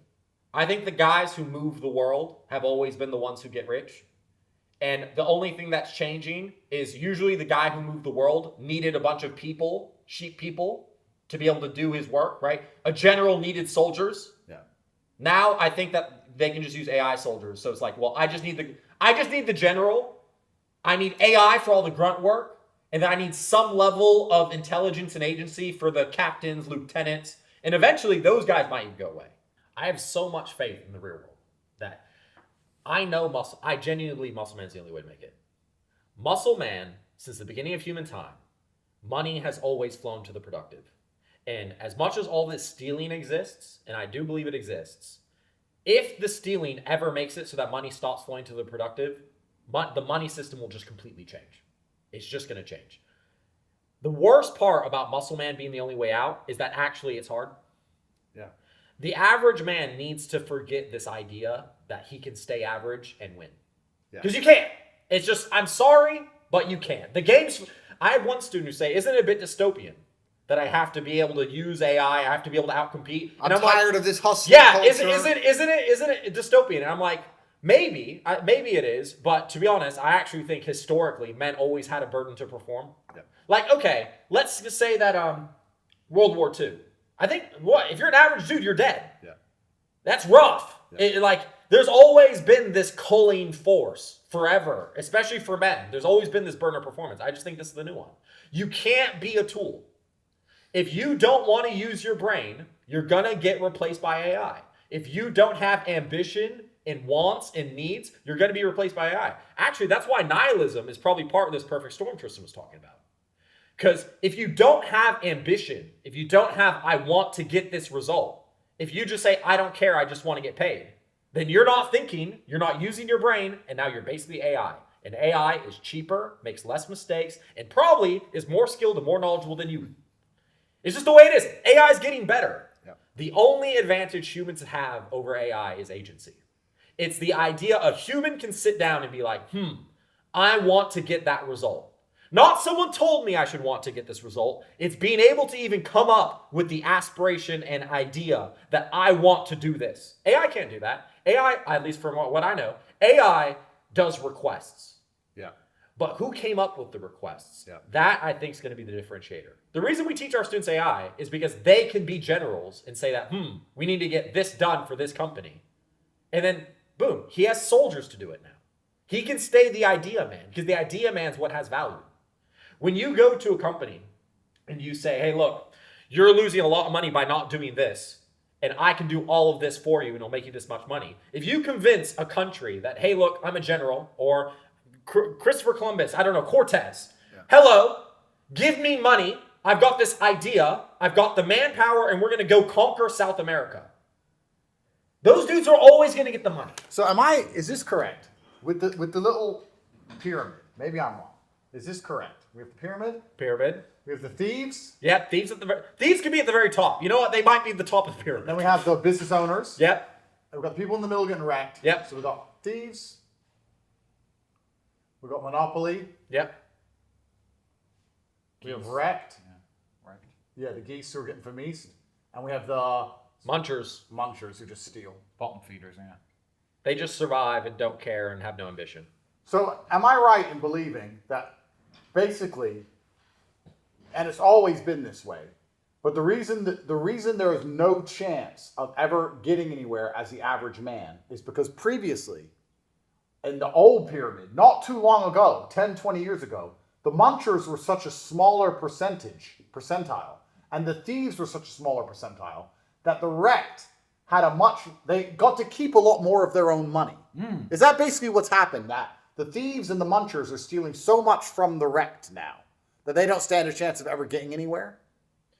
I think the guys who move the world have always been the ones who get rich. And the only thing that's changing is usually the guy who moved the world needed a bunch of people, sheep people, to be able to do his work, right? A general needed soldiers. Yeah. Now I think that they can just use AI soldiers. So it's like, well, I just need the general. I need AI for all the grunt work. And then I need some level of intelligence and agency for the captains, lieutenants. And eventually those guys might even go away. I have so much faith in the real world that I genuinely believe muscle man is the only way to make it. Muscle man, since the beginning of human time, money has always flown to the productive. And as much as all this stealing exists, and I do believe it exists, if the stealing ever makes it so that money stops flowing to the productive, the money system will just completely change. It's just going to change. The worst part about muscle man being the only way out is that actually it's hard. Yeah. The average man needs to forget this idea that he can stay average and win. Because you can't. It's just, I'm sorry, but you can't. The game's, I had one student who say, isn't it a bit dystopian that I have to be able to use AI, I have to be able to outcompete? And I'm tired of this hustle yeah, culture. isn't it dystopian? And I'm like, maybe it is, but to be honest, I actually think historically men always had a burden to perform. Yeah. Like, okay, let's just say that World War II. I think, if you're an average dude, you're dead. Yeah. That's rough. Yeah. There's always been this culling force forever, especially for men. There's always been this burner performance. I just think this is the new one. You can't be a tool. If you don't want to use your brain, you're going to get replaced by AI. If you don't have ambition and wants and needs, you're going to be replaced by AI. Actually, that's why nihilism is probably part of this perfect storm Tristan was talking about. Because if you don't have ambition, if you don't have, I want to get this result, if you just say, I don't care, I just want to get paid, then you're not thinking, you're not using your brain, and now you're basically AI. And AI is cheaper, makes less mistakes, and probably is more skilled and more knowledgeable than you. It's just the way it is. AI is getting better. Yep. The only advantage humans have over AI is agency. It's the idea a human can sit down and be like, I want to get that result. Not someone told me I should want to get this result. It's being able to even come up with the aspiration and idea that I want to do this. AI can't do that. AI, at least from what I know, AI does requests. Yeah. But who came up with the requests? Yeah. That, I think, is going to be the differentiator. The reason we teach our students AI is because they can be generals and say that, we need to get this done for this company. And then, boom, he has soldiers to do it now. He can stay the idea man because the idea man is what has value. When you go to a company and you say, hey, look, you're losing a lot of money by not doing this, and I can do all of this for you and it'll make you this much money. If you convince a country that, hey, look, I'm a general, or Christopher Columbus, I don't know, Cortez, hello, give me money, I've got this idea, I've got the manpower, and we're going to go conquer South America. Those dudes are always going to get the money. So is this correct? With the little pyramid, maybe I'm wrong. Is this correct? We have the pyramid. Pyramid. We have the thieves. Yep, thieves thieves can be at the very top. You know what? They might be at the top of the pyramid. Then we have the business owners. Yep. And we've got the people in the middle getting wrecked. Yep. So we've got thieves. We've got monopoly. Yep. We have wrecked. Right. Yeah, the geese who are getting vermeised. And we have the Munchers. who just steal. Bottom feeders, yeah. They just survive and don't care and have no ambition. So am I right in believing that basically, and it's always been this way, but the reason there is no chance of ever getting anywhere as the average man is because previously, in the old pyramid, not too long ago, 10, 20 years ago, the munchers were such a smaller percentile, and the thieves were such a smaller percentile, that the wrecked they got to keep a lot more of their own money. Is that basically what's happened? That the thieves and the munchers are stealing so much from the wrecked now that they don't stand a chance of ever getting anywhere?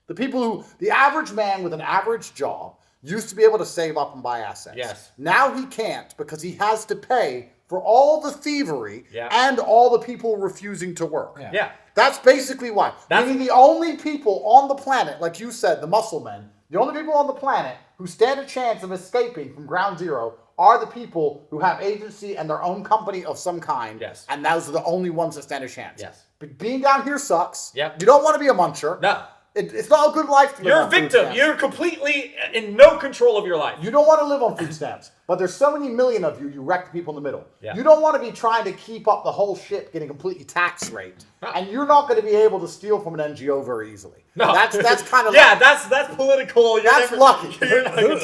The average man with an average job used to be able to save up and buy assets. Yes. Now he can't because he has to pay for all the thievery and all the people refusing to work. Yeah. That's basically why. Meaning the only people on the planet, like you said, the muscle men, the only people on the planet who stand a chance of escaping from ground zero are the people who have agency and their own company of some kind. Yes. And those are the only ones that stand a chance. Yes. But being down here sucks. Yep. You don't want to be a muncher. No. It's not a good life to live You're a on food victim. stamps. You're completely in no control of your life. You don't want to live on food stamps. But there's so many million of you, you wreck the people in the middle. Yeah. You don't want to be trying to keep up the whole ship getting completely tax raped. And you're not going to be able to steal from an NGO very easily. No. That's kind of yeah, that's political. That's lucky.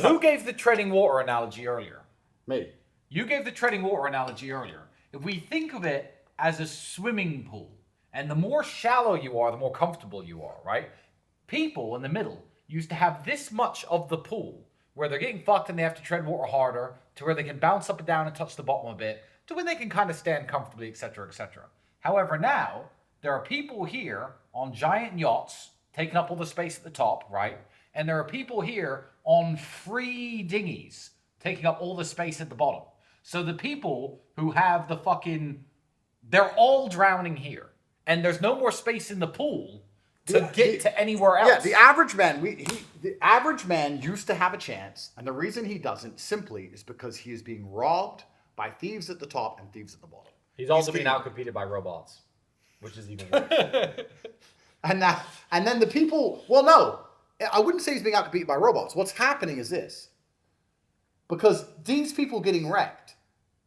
Who gave the treading water analogy earlier? Me. You gave the treading water analogy earlier. If we think of it as a swimming pool, and the more shallow you are, the more comfortable you are, right? People in the middle used to have this much of the pool where they're getting fucked and they have to tread water harder to where they can bounce up and down and touch the bottom a bit to when they can kind of stand comfortably, etc., etc. However, now there are people here on giant yachts taking up all the space at the top, right? And there are people here on free dinghies taking up all the space at the bottom. So the people who have the they're all drowning here. And there's no more space in the pool to get to anywhere else. Yeah, the average man, the average man used to have a chance, and the reason he doesn't simply is because he is being robbed by thieves at the top and thieves at the bottom. He's also being outcompeted by robots, which is even worse. And then the people, well, no, I wouldn't say he's being outcompeted by robots. What's happening is this. Because these people getting wrecked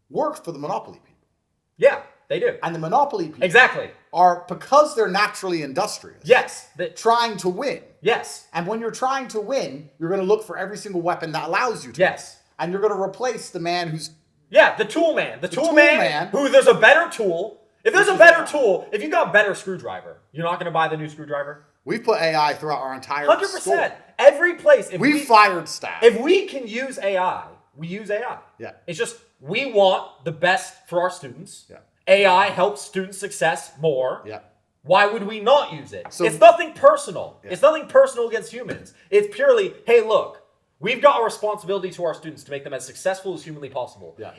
work for the monopoly people. Yeah, they do. And the monopoly people Exactly. are, because they're naturally industrious, Yes. trying to win. Yes. And when you're trying to win, you're going to look for every single weapon that allows you to Yes. win. And you're going to replace the man who's... Yeah, the tool man. The tool tool man, man. who there's a better tool. If there's a better tool, if you got a better screwdriver, you're not going to buy the new screwdriver? We've put AI throughout our entire 100%. school. Every place. We've fired staff. If we can use AI, we use AI. Yeah. It's just we want the best for our students. Yeah. AI helps student success more. Yeah. Why would we not use it? So- It's nothing personal. Yeah. It's nothing personal against humans. It's purely, hey, look, we've got a responsibility to our students to make them as successful as humanly possible. Yeah.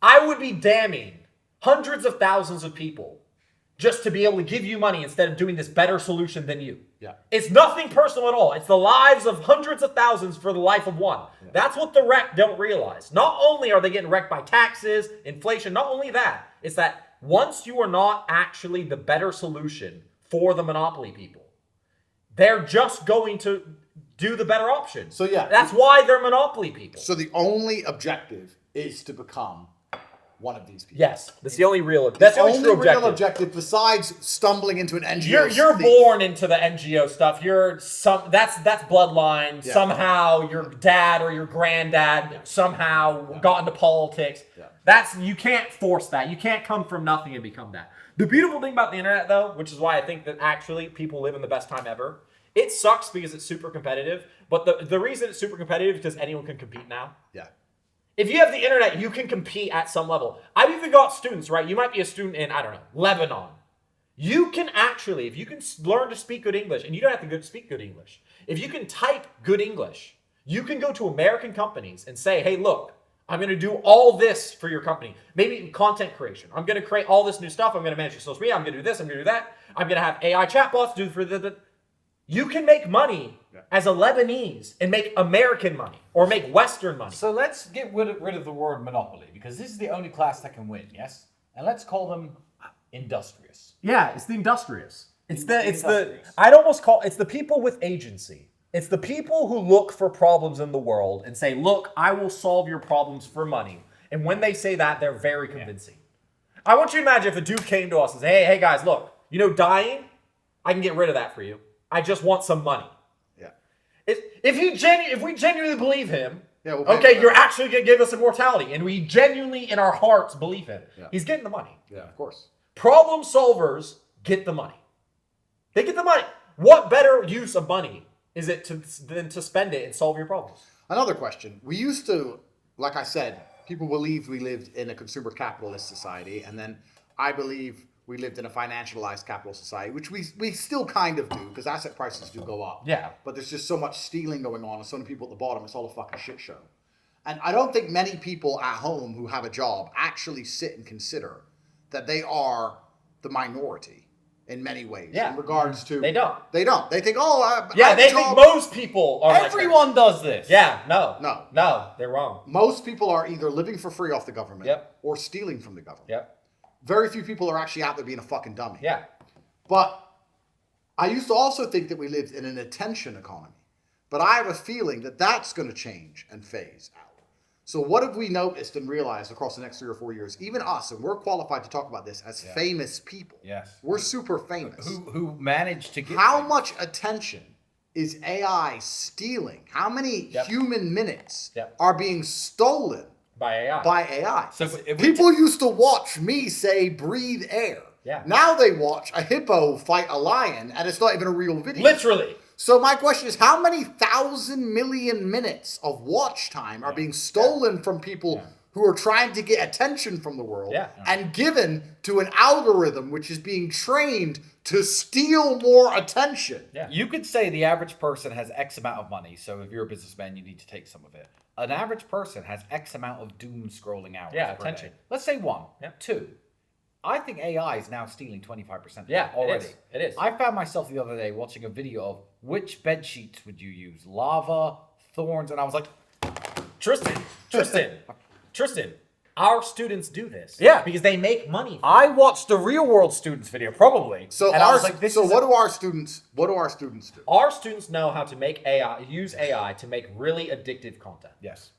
I would be damning hundreds of thousands of people just to be able to give you money instead of doing this better solution than you. Yeah. It's nothing personal at all. It's the lives of hundreds of thousands for the life of one. Yeah. That's what the wrecked don't realize. Not only are they getting wrecked by taxes, inflation, not only that, it's that once you are not actually the better solution for the monopoly people, they're just going to do the better option. So yeah. That's why they're monopoly people. So the only objective is to become one of these people. Yes, that's the only real. That's the only true real objective. objective besides stumbling into an NGO. You're born into the NGO stuff. That's bloodline. Yeah. Somehow your dad or your granddad somehow got into politics. Yeah. You can't force that. You can't come from nothing and become that. The beautiful thing about the internet, though, which is why I think that actually people live in the best time ever. It sucks because it's super competitive, but the reason it's super competitive is because anyone can compete now. Yeah. If you have the internet, you can compete at some level. I've even got students, right? You might be a student in, I don't know, Lebanon. You can actually, if you can learn to speak good English, and you don't have to speak good English. If you can type good English, you can go to American companies and say, hey, look, I'm going to do all this for your company. Maybe content creation. I'm going to create all this new stuff. I'm going to manage your social media. I'm going to do this. I'm going to do that. I'm going to have AI chatbots do for the. You can make money as a Lebanese and make American money or make Western money. So let's get rid of the word monopoly, because this is the only class that can win, yes? And let's call them industrious. Yeah, it's the industrious. I'd almost call it's the people with agency. It's the people who look for problems in the world and say, look, I will solve your problems for money. And when they say that, they're very convincing. I want you to imagine if a dude came to us and said, hey guys, look, dying, I can get rid of that for you. I just want some money. Yeah. If we genuinely believe him, we'll okay, you're actually going to give us immortality. And we genuinely in our hearts believe him. Yeah. He's getting the money. Yeah, of course. Problem solvers get the money. They get the money. What better use of money is it than to spend it and solve your problems? Another question. We used to, like I said, people believed we lived in a consumer capitalist society, and then I believe we lived in a financialized capital society, which we still kind of do, because asset prices do go up. Yeah. But there's just so much stealing going on and so many people at the bottom, it's all a fucking shit show. And I don't think many people at home who have a job actually sit and consider that they are the minority in many ways. Yeah. In regards to... They don't. They don't. They think, I they think most people are Everyone does this. Yeah, no. No, they're wrong. Most people are either living for free off the government or stealing from the government. Yep. Very few people are actually out there being a fucking dummy. Yeah. But I used to also think that we lived in an attention economy. But I have a feeling that that's going to change and phase out. So what have we noticed and realized across the next 3 or 4 years? Even us, and we're qualified to talk about this as famous people. Yes. We're super famous. Who managed to get... How much attention is AI stealing? How many human minutes are being stolen by AI? By AI. So people used to watch me say breathe air. Yeah. Now they watch a hippo fight a lion, and it's not even a real video. Literally. So my question is, how many 1,000 million minutes of watch time are being stolen from people who are trying to get attention from the world and given to an algorithm which is being trained to steal more attention? Yeah. You could say the average person has X amount of money, so if you're a businessman, you need to take some of it. An average person has X amount of doom scrolling hours per attention. day. Let's say 1. 2. I think AI is now stealing 25% already. It is. I found myself the other day watching a video of which bed sheets would you use? Lava, thorns, and I was like, Tristan, our students do this. Yeah. Because they make money. I watched the real world students video, probably. So and I was like, what do our students do? Our students know how to use AI to make really addictive content. Yes.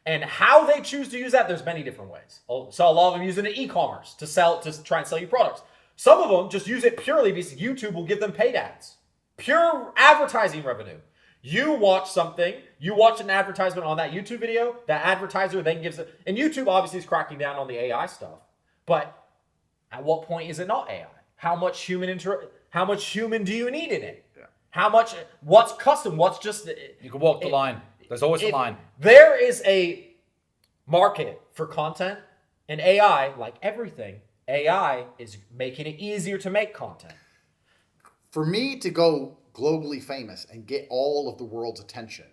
And how they choose to use that, there's many different ways. So a lot of them use it in e-commerce to try and sell you products. Some of them just use it purely because YouTube will give them paid ads. Pure advertising revenue. You watch something, you watch an advertisement on that YouTube video, that advertiser then gives it, and YouTube obviously is cracking down on the AI stuff. But at what point is it not AI? How much human do you need in it? Yeah. What's custom? What's just... You can walk the line. There's always a line. There is a market for content, and AI, like everything, AI is making it easier to make content. For me to go globally famous and get all of the world's attention,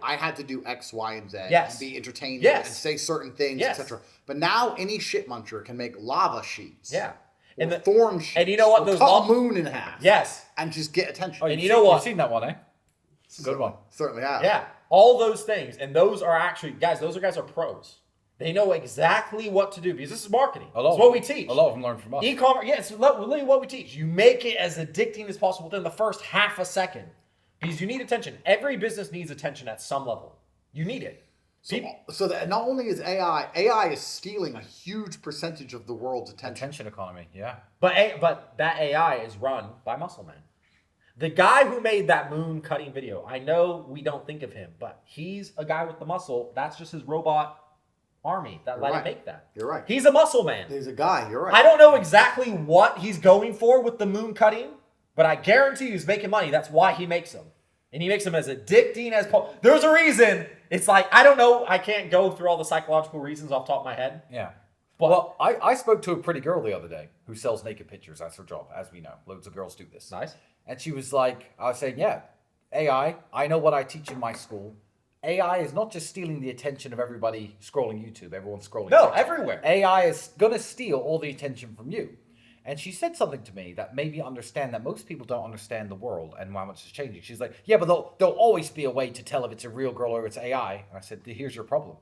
I had to do X, Y, and Z and be entertaining and say certain things, etc. But now any shit muncher can make lava sheets. Yeah. And thorn sheets. And you know what? Cut a moon in half. Yes. And just get attention. Oh, and you know what? You've seen that one, eh? Good one. Certainly have. Yeah. All those things. And those are actually, guys are pros. They know exactly what to do because this is marketing. It's what we teach. A lot of them learn from us. E-commerce, it's literally what we teach. You make it as addicting as possible within the first half a second because you need attention. Every business needs attention at some level. You need it. So that not only is AI is stealing a huge percentage of the world's attention. Attention economy, yeah. But that AI is run by muscle men. The guy who made that moon cutting video, I know we don't think of him, but he's a guy with the muscle. That's just his robot army that let him make that. You're right. He's a muscle man. He's a guy. You're right. I don't know exactly what he's going for with the moon cutting, but I guarantee he's making money. That's why he makes them. And he makes them as addicting as possible. There's a reason. It's like, I don't know. I can't go through all the psychological reasons off the top of my head. Yeah. Well, I spoke to a pretty girl the other day who sells naked pictures. That's her job, as we know. Loads of girls do this. Nice. And she was like, I was saying, yeah, AI, I know what I teach in my school. AI is not just stealing the attention of everybody scrolling YouTube. Everyone's scrolling. No, TikTok. everywhere. AI is going to steal all the attention from you. And she said something to me that made me understand that most people don't understand the world and how much is changing. She's like, yeah, but there'll always be a way to tell if it's a real girl or it's AI. And I said, here's your problem.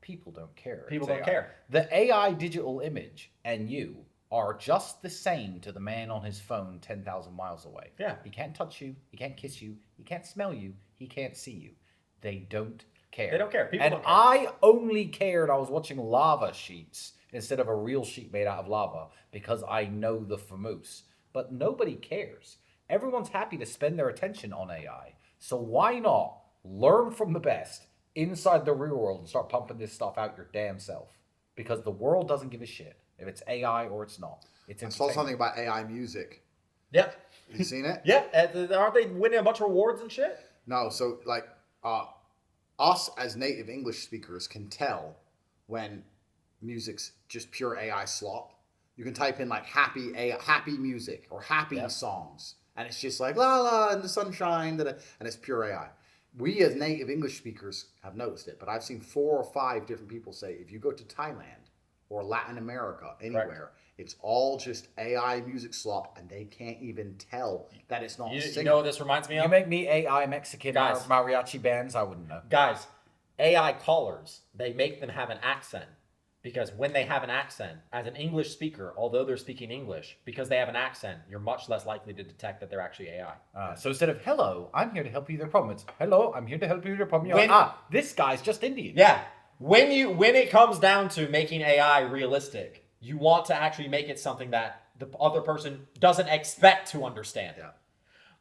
People don't care. People It's don't AI. care. The AI digital image and you are just the same to the man on his phone 10,000 miles away. Yeah. He can't touch you. He can't kiss you. He can't smell you. He can't see you. They don't care. They don't care. People and don't care. I only cared. I was watching lava sheets instead of a real sheet made out of lava because I know the famous. But nobody cares. Everyone's happy to spend their attention on AI. So why not learn from the best inside the real world and start pumping this stuff out your damn self? Because the world doesn't give a shit if it's AI or it's not. It's I saw entertainment. something about AI music. Yeah. You seen it? Yeah. Aren't they winning a bunch of rewards and shit? No, so like us as native English speakers can tell when music's just pure AI slop. You can type in like happy music or happy songs, and it's just like la la in the sunshine, and it's pure AI. We as native English speakers have noticed it, but I've seen 4 or 5 different people say if you go to Thailand or Latin America, anywhere, it's all just AI music slop, and they can't even tell that it's not singing. You know what this reminds me You of? make me AI Mexican Guys. mariachi bands, I wouldn't know. Guys, AI callers, they make them have an accent. Because when they have an accent, as an English speaker, although they're speaking English, because they have an accent, you're much less likely to detect that they're actually AI. So instead of hello, I'm here to help you with your problem, it's hello, I'm here to help you with your problem. You're When- like, this guy's just Indian. Yeah. When it comes down to making AI realistic, you want to actually make it something that the other person doesn't expect to understand. Yeah.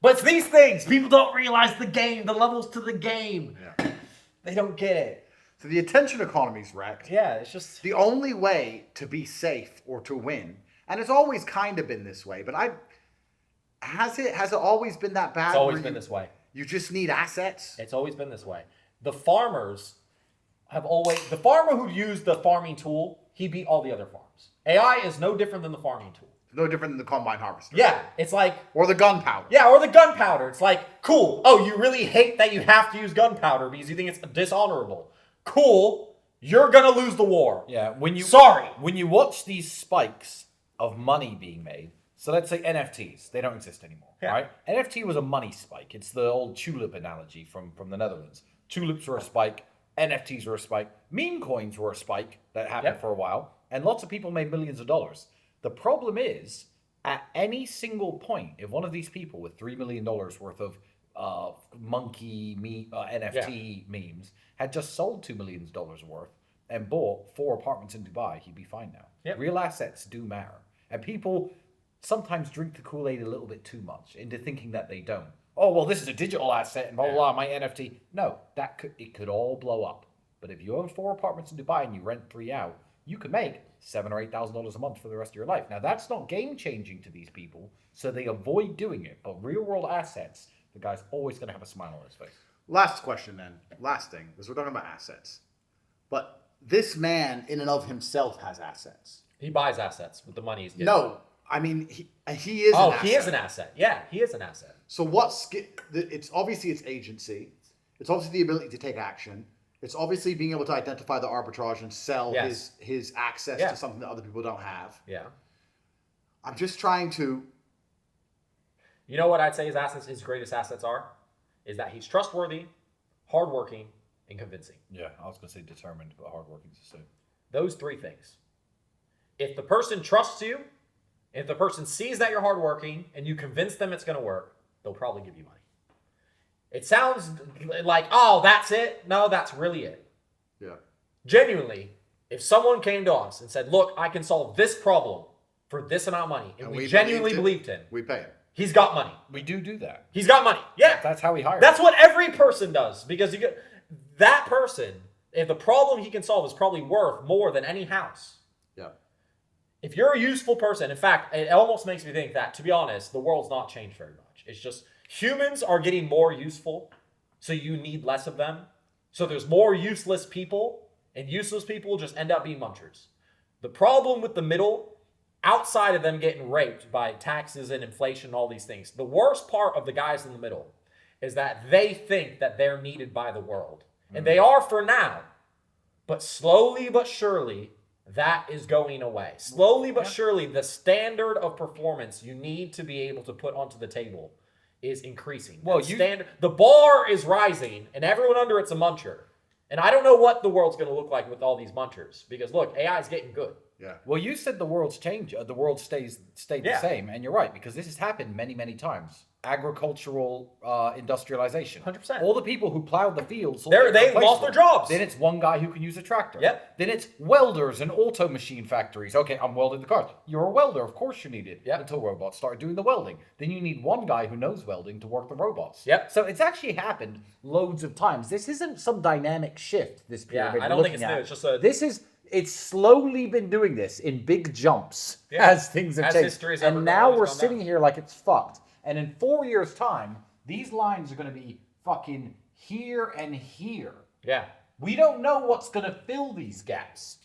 But it's these things. People don't realize the game, the levels to the game. Yeah. They don't get it. So the attention economy's wrecked. Yeah, it's just... The only way to be safe or to win, and it's always kind of been this way, but has it always been that bad? It's always where been this way. You just need assets? It's always been this way. The farmers have always... The farmer who used the farming tool, he beat all the other farms. AI is no different than the farming tool. No different than the combine harvester. Yeah, it's like... Or the gunpowder. Yeah, or the gunpowder. It's like, cool. Oh, you really hate that you have to use gunpowder because you think it's dishonorable. Cool. You're going to lose the war. Yeah, when you Sorry. When you watch these spikes of money being made, so let's say NFTs, they don't exist anymore, Yeah. right? NFT was a money spike. It's the old tulip analogy from the Netherlands. Tulips were a spike, NFTs were a spike, meme coins were a spike that happened Yep. for a while, and lots of people made millions of dollars. The problem is, at any single point, if one of these people with $3 million worth of NFT memes had just sold $2 million worth and bought 4 apartments in Dubai, he'd be fine now. Yep. Real assets do matter. And people sometimes drink the Kool-Aid a little bit too much into thinking that they don't. Oh, well, this is a digital asset and blah, blah, blah, my NFT. No, it could all blow up. But if you own 4 apartments in Dubai and you rent 3 out, you can make $7,000 or $8,000 a month for the rest of your life. Now, that's not game-changing to these people, so they avoid doing it. But real-world assets, the guy's always going to have a smile on his face. Last question then. Last thing, because we're talking about assets. But this man in and of himself has assets. He buys assets with the money he's getting. No, I mean, he is Oh, an asset. he is an asset. Yeah, he is an asset. So it's obviously its agency. It's obviously the ability to take action. It's obviously being able to identify the arbitrage and sell Yes. his access Yeah. to something that other people don't have. Yeah. I'm just trying to... You know what I'd say his greatest assets are? Is that he's trustworthy, hardworking, and convincing. Yeah, I was going to say determined, but hardworking is the same. Those 3 things. If the person trusts you, if the person sees that you're hardworking, and you convince them it's going to work, they'll probably give you money. It sounds like, oh, that's it. No, that's really it. Yeah. Genuinely, if someone came to us and said, look, I can solve this problem for this amount of money, and we genuinely believed him, we pay him. he's got money. We do that. He's got money. Yeah. That's how we hire. That's what every person does. Because that person, if the problem he can solve is probably worth more than any house. Yeah. If you're a useful person, in fact, it almost makes me think that, to be honest, the world's not changed very much. It's just humans are getting more useful, so you need less of them. So there's more useless people, and useless people just end up being munchers. The problem with the middle, outside of them getting raped by taxes and inflation and all these things, the worst part of the guys in the middle is that they think that they're needed by the world. And they are for now. But slowly but surely, that is going away. Slowly but surely, the standard of performance you need to be able to put onto the table is increasing. Well, the bar is rising, and everyone under it's a muncher. And I don't know what the world's going to look like with all these munchers. Because, look, AI is getting good. Yeah. Well, you said the world's changed. The world stayed the same, and you're right, because this has happened many, many times. Agricultural industrialization. 100%. All the people who plowed the fields, They lost their jobs. Then it's one guy who can use a tractor. Yep. Then it's welders and auto machine factories. Okay, I'm welding the cars. You're a welder, of course you need it. Yep. Until robots started doing the welding. Then you need one guy who knows welding to work the robots. Yep. So it's actually happened loads of times. This isn't some dynamic shift. This pyramid. I don't think it's new. It's just It's slowly been doing this in big jumps as things have As changed. history's And ever now always we're gone sitting down. here like it's fucked. And in 4 years' time, these lines are going to be fucking here and here. Yeah. We don't know what's going to fill these gaps.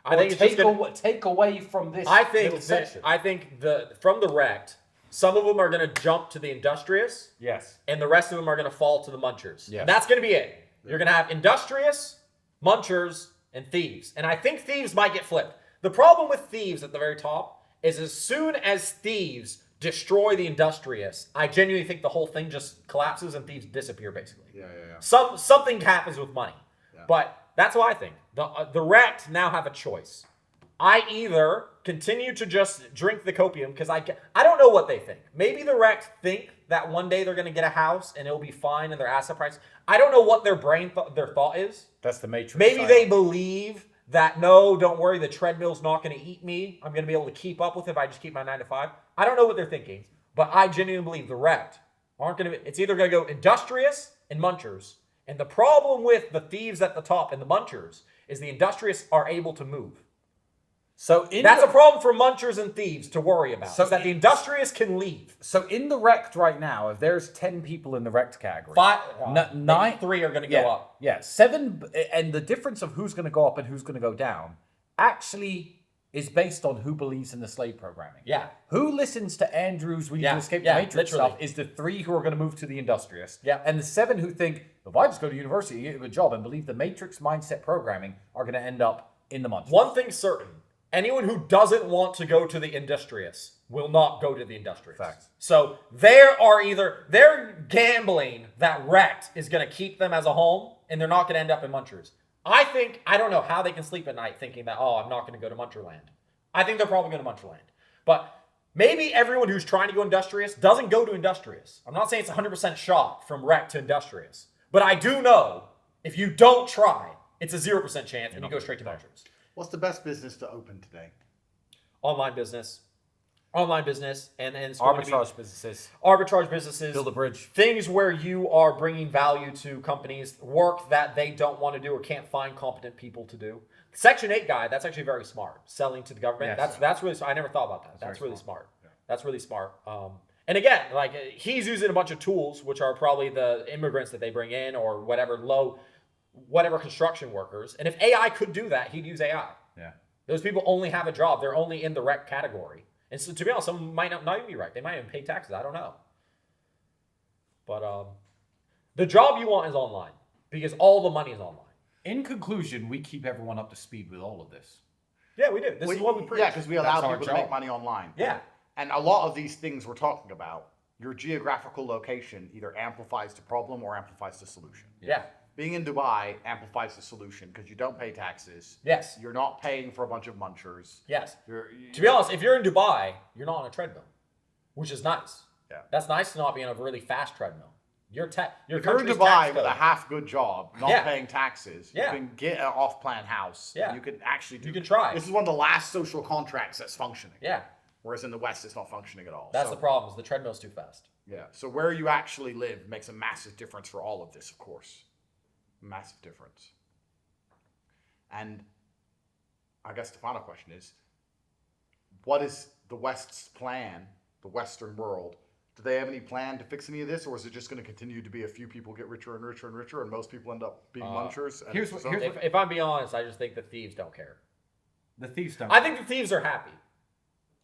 I think it's just gonna, take away from this. I think little section. from the wrecked, some of them are going to jump to the industrious, Yes. and the rest of them are going to fall to the munchers. Yes. And that's going to be it. You're going to have industrious, munchers, and thieves. And I think thieves might get flipped. The problem with thieves at the very top is as soon as thieves destroy the industrious, I genuinely think the whole thing just collapses and thieves disappear, basically. Yeah. Something happens with money. Yeah. But that's what I think. The wrecked now have a choice. I either continue to just drink the copium because I don't know what they think. Maybe the wrecked think that one day they're going to get a house and it'll be fine and their asset price. I don't know what their their thought is. That's the Matrix. Maybe style. they believe that, no, don't worry, the treadmill's not going to eat me. I'm going to be able to keep up with it if I just keep my 9 to 5. I don't know what they're thinking, but I genuinely believe the wrecked aren't going to be. It's either going to go industrious and munchers. And the problem with the thieves at the top and the munchers is the industrious are able to move. So That's a problem for munchers and thieves to worry about. So is that the industrious can leave. So in the wrecked right now, if there's 10 people in the wrecked category, Maybe 3 are going to go up. Yeah, 7, and the difference of who's going to go up and who's going to go down actually is based on who believes in the slave programming. Yeah. Who listens to Andrew's "We Need to Escape the Matrix" literally. stuff is the 3 who are going to move to the industrious. Yeah. And the 7 who think, if I just go to university and get a good job and believe the Matrix mindset programming are going to end up in the munchers. One thing's certain. Anyone who doesn't want to go to the industrious will not go to the industrious. Facts. So they're gambling that wrecked is going to keep them as a home, and they're not going to end up in munchers. I don't know how they can sleep at night thinking that, I'm not going to go to Muncherland. I think they're probably going to Muncherland. But maybe everyone who's trying to go industrious doesn't go to industrious. I'm not saying it's 100% shot from wrecked to industrious. But I do know if you don't try, it's a 0% chance, and you go straight to munchers. What's the best business to open today? Online business, and it's going to be arbitrage businesses, build a bridge. things where you are bringing value to companies, work that they don't want to do or can't find competent people to do. Section 8 guy, that's actually very smart. Selling to the government, Yes. that's really. I never thought about that. That's really smart. Yeah. That's really smart. And again, like he's using a bunch of tools, which are probably the immigrants that they bring in or whatever construction workers. And if AI could do that, he'd use AI. Yeah. Those people only have a job. They're only in the rec category. And so, to be honest, some might not even be rec. They might even pay taxes. I don't know. But the job you want is online because all the money is online. In conclusion, we keep everyone up to speed with all of this. Yeah, we do. This is what we preach. Yeah, because we allow That's our people to job. make money online. Yeah. And a lot of these things we're talking about, your geographical location either amplifies the problem or amplifies the solution. Yeah. Being in Dubai amplifies the solution because you don't pay taxes. Yes. You're not paying for a bunch of munchers. Yes. To be honest, if you're in Dubai, you're not on a treadmill, which is nice. Yeah. That's nice to not be on a really fast treadmill. Your If you're in country's Dubai tax with code. a half good job, not Yeah. paying taxes, Yeah. you can get an off-plan house. Yeah. You can actually do. You can try. This is one of the last social contracts that's functioning. Yeah. Whereas in the West, it's not functioning at all. That's So- the problem. Is the treadmill's too fast. Yeah. So where you actually live makes a massive difference for all of this, of course. Massive difference. And I guess the final question is, what is the West's plan, the Western world? Do they have any plan to fix any of this, or is it just going to continue to be a few people get richer and richer and richer, and most people end up being munchers? And here's what- If I'm being honest, I just think the thieves don't care. The thieves don't. I think the thieves are happy.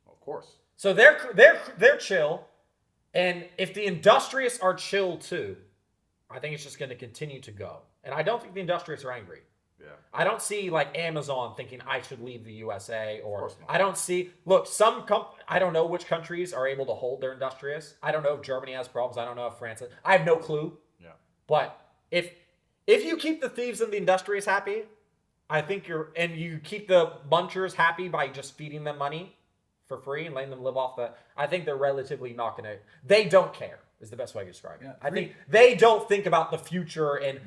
Of course. So they're chill, and if the industrious are chill too, I think it's just going to continue to go. And I don't think the industrialists are angry. Yeah. I don't see like Amazon thinking I should leave the USA, or course not. I don't see. Look, I don't know which countries are able to hold their industrialists. I don't know if Germany has problems. I don't know if France has. I have no clue. Yeah. But if you keep the thieves and the industrialists happy, I think you keep the munchers happy by just feeding them money for free and letting them live off that. I think they're relatively not going to. They don't care. Is the best way to describe it. Yeah, I think they don't think about the future and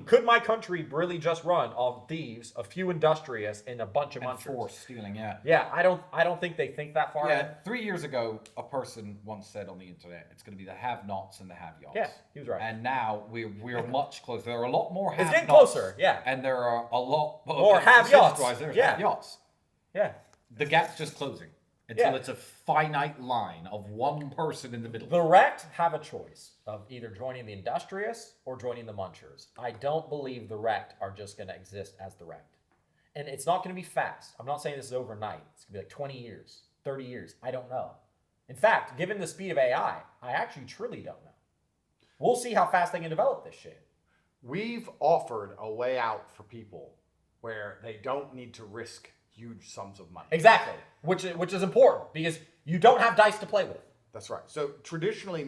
could my country really just run on thieves, a few industrialists, and a bunch of And munchers? forced stealing, yeah. Yeah, I don't think they think that far. Yeah, 3 years ago, a person once said on the internet, it's going to be the have-nots and the have-yots. Yeah, he was right. And now we're much closer. There are a lot more It's have-nots. getting closer, yeah. And there are a lot More have-yots. There's Yeah. have-yots. Yeah. The gap's just closing until Yeah. it's a finite line of one person in the middle. The wrecked have a choice of either joining the industrialists or joining the munchers. I don't believe the wrecked are just going to exist as the wrecked. And it's not going to be fast. I'm not saying this is overnight. It's going to be like 20 years, 30 years. I don't know. In fact, given the speed of AI, I actually truly don't know. We'll see how fast they can develop this shit. We've offered a way out for people where they don't need to risk huge sums of money. Exactly. Which is important because you don't have dice to play with. That's right. So traditionally,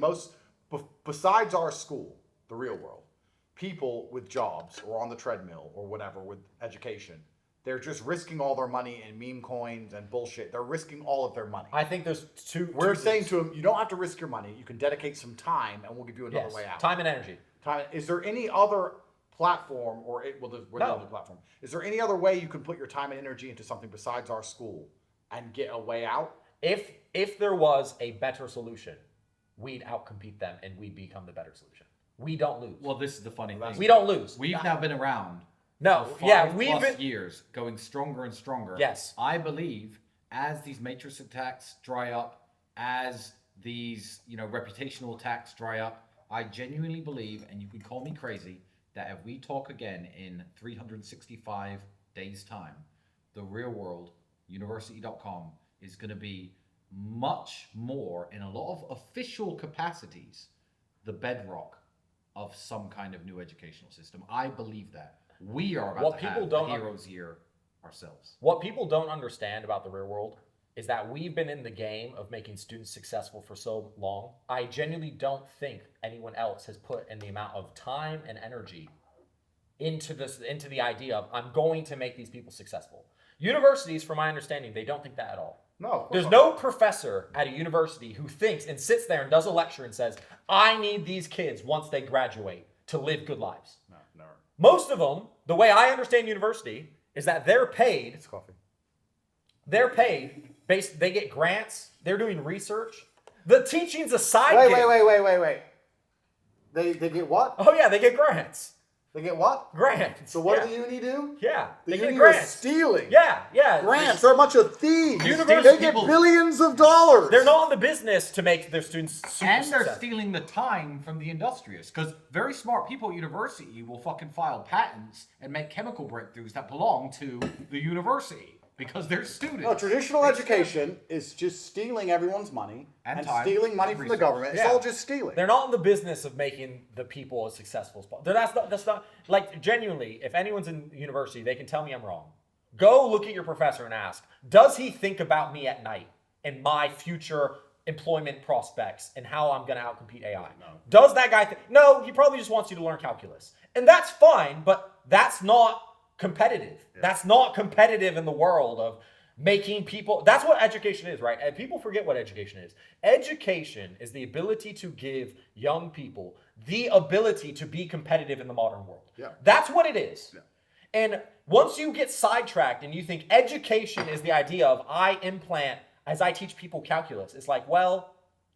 besides our school, the real world, people with jobs or on the treadmill or whatever with education, they're just risking all their money in meme coins and bullshit. They're risking all of their money. I think there's two. We're saying to them, you don't have to risk your money. You can dedicate some time, and we'll give you another yes, way out. time and energy. Time. Is there any other platform, or we're the No. only platform? Is there any other way you can put your time and energy into something besides our school and get a way out? If there was a better solution, we'd outcompete them and we'd become the better solution. We don't lose. Well, this is the funny thing. We don't lose. We've now been around No, for yeah, 5+ we've been. years, going stronger and stronger. Yes. I believe as these matrix attacks dry up, as these reputational attacks dry up, I genuinely believe, and you can call me crazy, that if we talk again in 365 days' time, the real world, university.com, is going to be much more, in a lot of official capacities, the bedrock of some kind of new educational system. I believe that. We are about What to people have don't a hero's year ourselves. What people don't understand about the real world is that we've been in the game of making students successful for so long. I genuinely don't think anyone else has put in the amount of time and energy into the idea of I'm going to make these people successful. Universities, from my understanding, they don't think that at all. No, of course There's not. no professor at a university who thinks and sits there and does a lecture and says, I need these kids once they graduate to live good lives. No, never. Most of them, the way I understand university, is that they're paid. It's coffee. They're paid based. They get grants. They're doing research. The teaching's a side Wait, gig. wait. They get what? Oh yeah, they get grants. They get what? Grants. So what yeah. do the uni do? Yeah, The they get uni is grants. stealing. Yeah. Grants. They're a bunch of thieves. University They get people- billions of dollars. They're not in the business to make their students super And they're successful. stealing the time from the industrialists, because very smart people at university will fucking file patents and make chemical breakthroughs that belong to the university because they're students. No, traditional education is just stealing everyone's money And and time stealing money and from the research. government. It's Yeah. all just stealing. They're not in the business of making the people as successful as possible. That's not like genuinely. If anyone's in university, they can tell me I'm wrong. Go look at your professor and ask, does he think about me at night and my future employment prospects and how I'm going to outcompete AI? No. Does that guy think? No, he probably just wants you to learn calculus. And that's fine, but that's not competitive. Yeah. That's not competitive in the world of making people. That's what education is, right? And people forget what education is. Education is the ability to give young people the ability to be competitive in the modern world. Yeah. That's what it is. Yeah. And once you get sidetracked and you think education is the idea of I implant as I teach people calculus, it's like, well,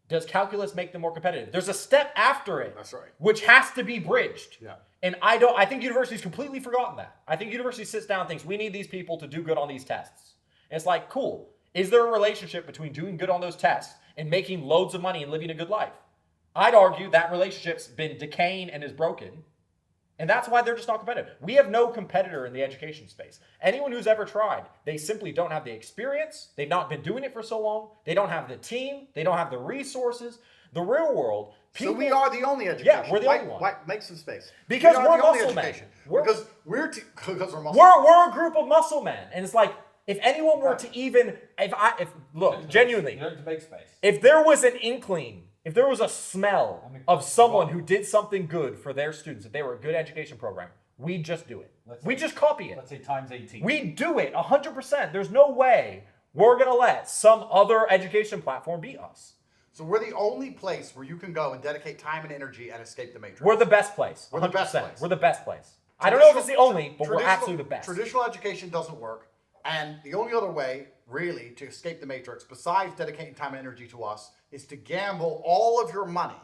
does calculus make them more competitive? There's a step after it. That's right. Which has to be bridged. Yeah. And I think universities completely forgotten that. I think university sits down and thinks we need these people to do good on these tests. And it's like, cool. Is there a relationship between doing good on those tests and making loads of money and living a good life? I'd argue that relationship's been decaying and is broken. And that's why they're just not competitive. We have no competitor in the education space. Anyone who's ever tried, they simply don't have the experience. They've not been doing it for so long. They don't have the team. They don't have the resources. The real world, So we are the only education. Yeah, we're the only one. Why, make some space. Because we are we're the only muscle men. education. We're- Because we're muscle We're a group of muscle men, and it's like if anyone were to even look genuinely, You don't have to make space. if there was an inkling, if there was a smell of someone who did something good for their students, if they were a good education program, we'd just do it. We just copy it. Let's say times 18. We do it 100%. There's no way we're gonna let some other education platform beat us. So we're the only place where you can go and dedicate time and energy and escape the matrix. We're the best place. We're the best 100%. place. We're the best place. I don't know if it's the only, but we're Traditional- absolutely the best. Traditional education doesn't work, and the only other way, really, to escape the matrix, besides dedicating time and energy to us, is to gamble all of your money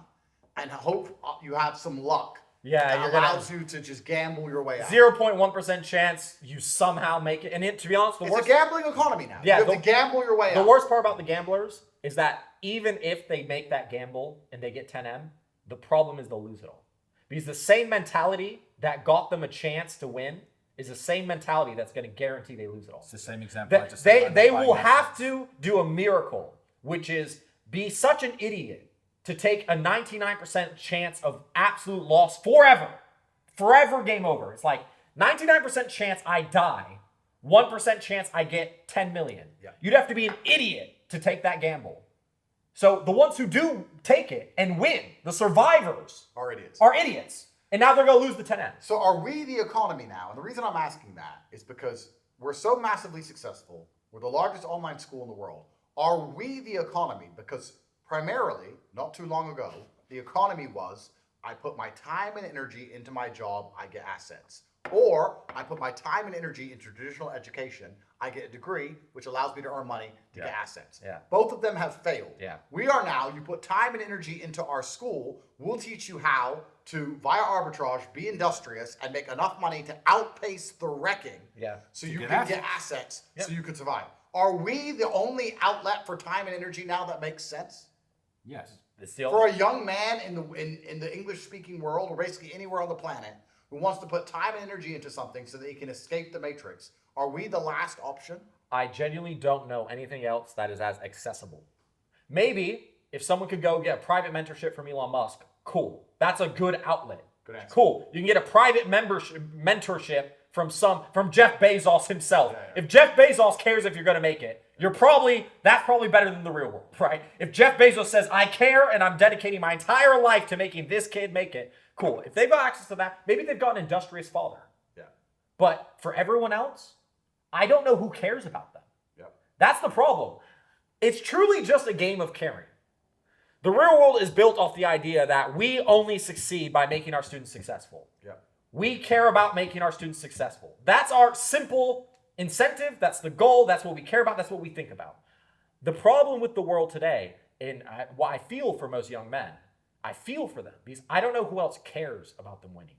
and hope you have some luck. Yeah, that you're gonna- allows you to just gamble your way out. 0.1% chance you somehow make it. And to be honest, It's a gambling economy now. Yeah, you have to gamble your way out. The worst part about the gamblers is that even if they make that gamble and they get 10M, the problem is they'll lose it all. Because the same mentality that got them a chance to win is the same mentality that's going to guarantee they lose it all. It's the same example I That just they said. they will have to do a miracle, which is be such an idiot to take a 99% chance of absolute loss forever. Forever game over. It's like 99% chance I die, 1% chance I get 10 million. Yeah. You'd have to be an idiot to take that gamble. So the ones who do take it and win, the survivors, Are idiots. are idiots. And now they're going to lose the 10M. So are we the economy now? And the reason I'm asking that is because we're so massively successful. We're the largest online school in the world. Are we the economy? Because primarily, not too long ago, the economy was, I put my time and energy into my job, I get assets. Or I put my time and energy into traditional education, I get a degree, which allows me to earn money to get assets. Yeah. Both of them have failed. Yeah. We are now, you put time and energy into our school, we'll teach you how to, via arbitrage, be industrious and make enough money to outpace the wrecking. Yeah. So you get can get assets Yep. so you can survive. Are we the only outlet for time and energy now that makes sense? Yes. It's the For a young man in the English speaking world, or basically anywhere on the planet, who wants to put time and energy into something so that he can escape the matrix, are we the last option? I genuinely don't know anything else that is as accessible. Maybe if someone could go get a private mentorship from Elon Musk, cool. That's a good outlet. Good answer. Cool. You can get a private mentorship from Jeff Bezos himself. Yeah. If Jeff Bezos cares if you're going to make it, that's probably better than the real world, right? If Jeff Bezos says, I care and I'm dedicating my entire life to making this kid make it, cool. If they've got access to that, maybe they've got an industrious father. Yeah. But for everyone else, I don't know who cares about them. Yep. That's the problem. It's truly just a game of caring. The real world is built off the idea that we only succeed by making our students successful. Yep. We care about making our students successful. That's our simple incentive. That's the goal. That's what we care about. That's what we think about. The problem with the world today, and what I feel for most young men, I feel for them because I don't know who else cares about them winning.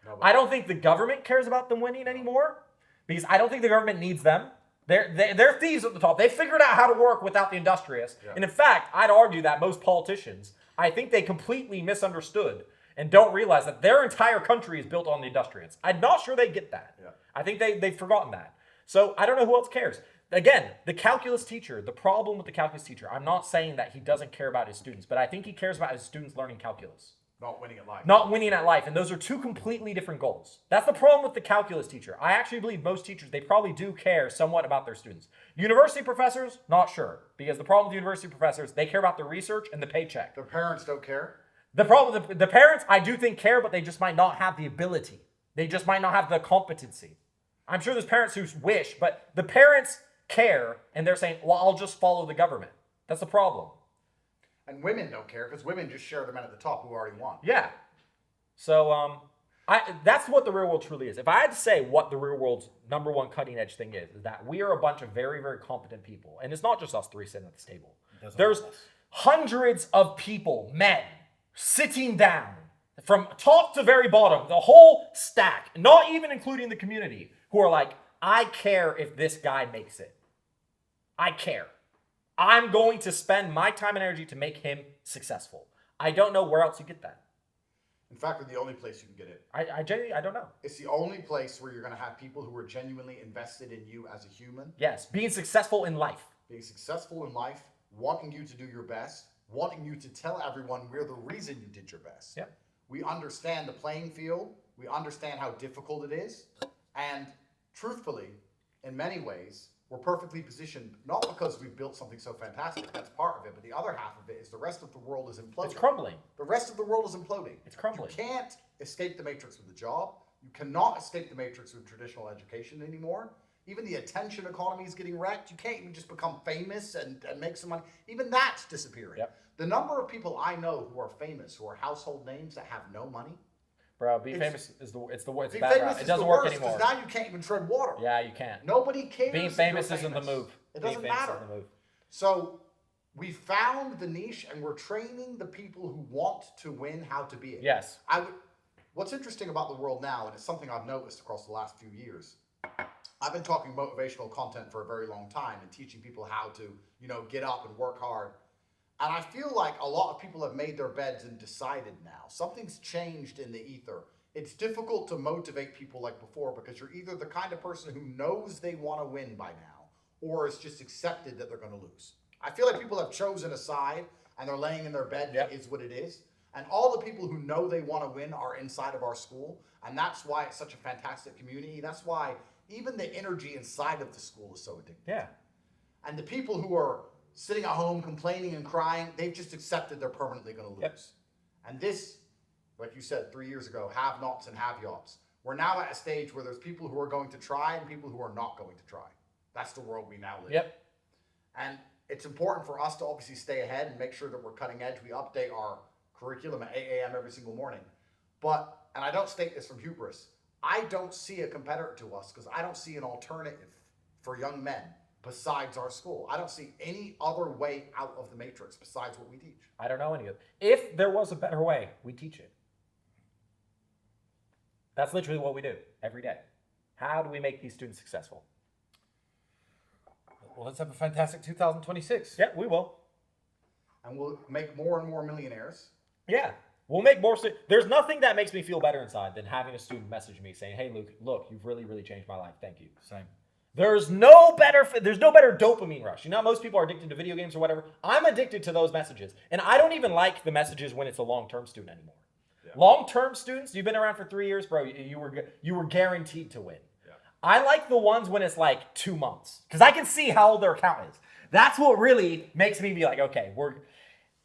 Nobody. I don't think the government cares about them winning anymore because I don't think the government needs them. They're thieves at the top. They figured out how to work without the industrious. Yeah. And in fact, I'd argue that most politicians, I think they completely misunderstood and don't realize that their entire country is built on the industrious. I'm not sure they get that. Yeah. I think they've forgotten that. So I don't know who else cares. Again, the calculus teacher, the problem with the calculus teacher, I'm not saying that he doesn't care about his students, but I think he cares about his students learning calculus. Not winning at life. Not winning at life. And those are two completely different goals. That's the problem with the calculus teacher. I actually believe most teachers, they probably do care somewhat about their students. University professors, not sure. Because the problem with university professors, they care about the research and the paycheck. Their parents don't care. The problem with the parents, I do think care, but they just might not have the ability. They just might not have the competency. I'm sure there's parents who wish, but the parents care and they're saying, well, I'll just follow the government. That's the problem. And women don't care because women just share the men at the top who already won. Yeah. So that's what the real world truly is. If I had to say what the real world's number one cutting edge thing is that we are a bunch of very, very competent people. And it's not just us three sitting at this table. There's hundreds of people, men, sitting down from top to very bottom, the whole stack, not even including the community, who are like, I care if this guy makes it. I care. I'm going to spend my time and energy to make him successful. I don't know where else you get that. In fact, it's the only place you can get it. I genuinely, I don't know. It's the only place where you're going to have people who are genuinely invested in you as a human, Yes, being successful in life. being successful in life, wanting you to do your best, wanting you to tell everyone we're the reason you did your best. Yeah. We understand the playing field. We understand how difficult it is. And truthfully, in many ways, we're perfectly positioned, not because we've built something so fantastic, that's part of it, but the other half of it is the rest of the world is imploding. It's crumbling. The rest of the world is imploding. It's crumbling. You can't escape the matrix with a job. You cannot escape the matrix with traditional education anymore. Even the attention economy is getting wrecked. You can't even just become famous and make some money. Even that's disappearing. Yep. The number of people I know who are famous, who are household names that have no money. Bro, being famous is the Being bad famous route. It is doesn't the work worst, anymore. because now you can't even tread water. Yeah, you can't. Nobody cares. Being if famous you're isn't the move. It Being doesn't famous matter. isn't the move. So we found the niche, and we're training the people who want to win how to be it. Yes. What's interesting about the world now, and it's something I've noticed across the last few years, I've been talking motivational content for a very long time and teaching people how to, get up and work hard. And I feel like a lot of people have made their beds and decided now. Something's changed in the ether. It's difficult to motivate people like before because you're either the kind of person who knows they want to win by now, or it's just accepted that they're going to lose. I feel like people have chosen a side and they're laying in their bed. Yep. It is what it is. And all the people who know they want to win are inside of our school. And that's why it's such a fantastic community. That's why even the energy inside of the school is so addictive. Yeah. And the people who are sitting at home complaining and crying, they've just accepted they're permanently going to lose. Yep. And this, like you said 3 years ago, have-nots and have-yots. We're now at a stage where there's people who are going to try and people who are not going to try. That's the world we now live in. Yep. And it's important for us to obviously stay ahead and make sure that we're cutting edge. We update our curriculum at 8 a.m. every single morning. But, and I don't state this from hubris, I don't see a competitor to us because I don't see an alternative for young men besides our school. I don't see any other way out of the matrix besides what we teach. I don't know any of it. If there was a better way, we teach it. That's literally what we do every day. How do we make these students successful? Well, let's have a fantastic 2026. Yeah, we will. And we'll make more and more millionaires. Yeah. We'll make more. There's nothing that makes me feel better inside than having a student message me saying, "Hey, Luke, look, you've really, really changed my life. Thank you." Same. There's no better dopamine rush. Most people are addicted to video games or whatever. I'm addicted to those messages. And I don't even like the messages when it's a long-term student anymore. Yeah. Long-term students, you've been around for 3 years, bro, you were guaranteed to win. Yeah. I like the ones when it's like 2 months because I can see how old their account is. That's what really makes me be like, okay,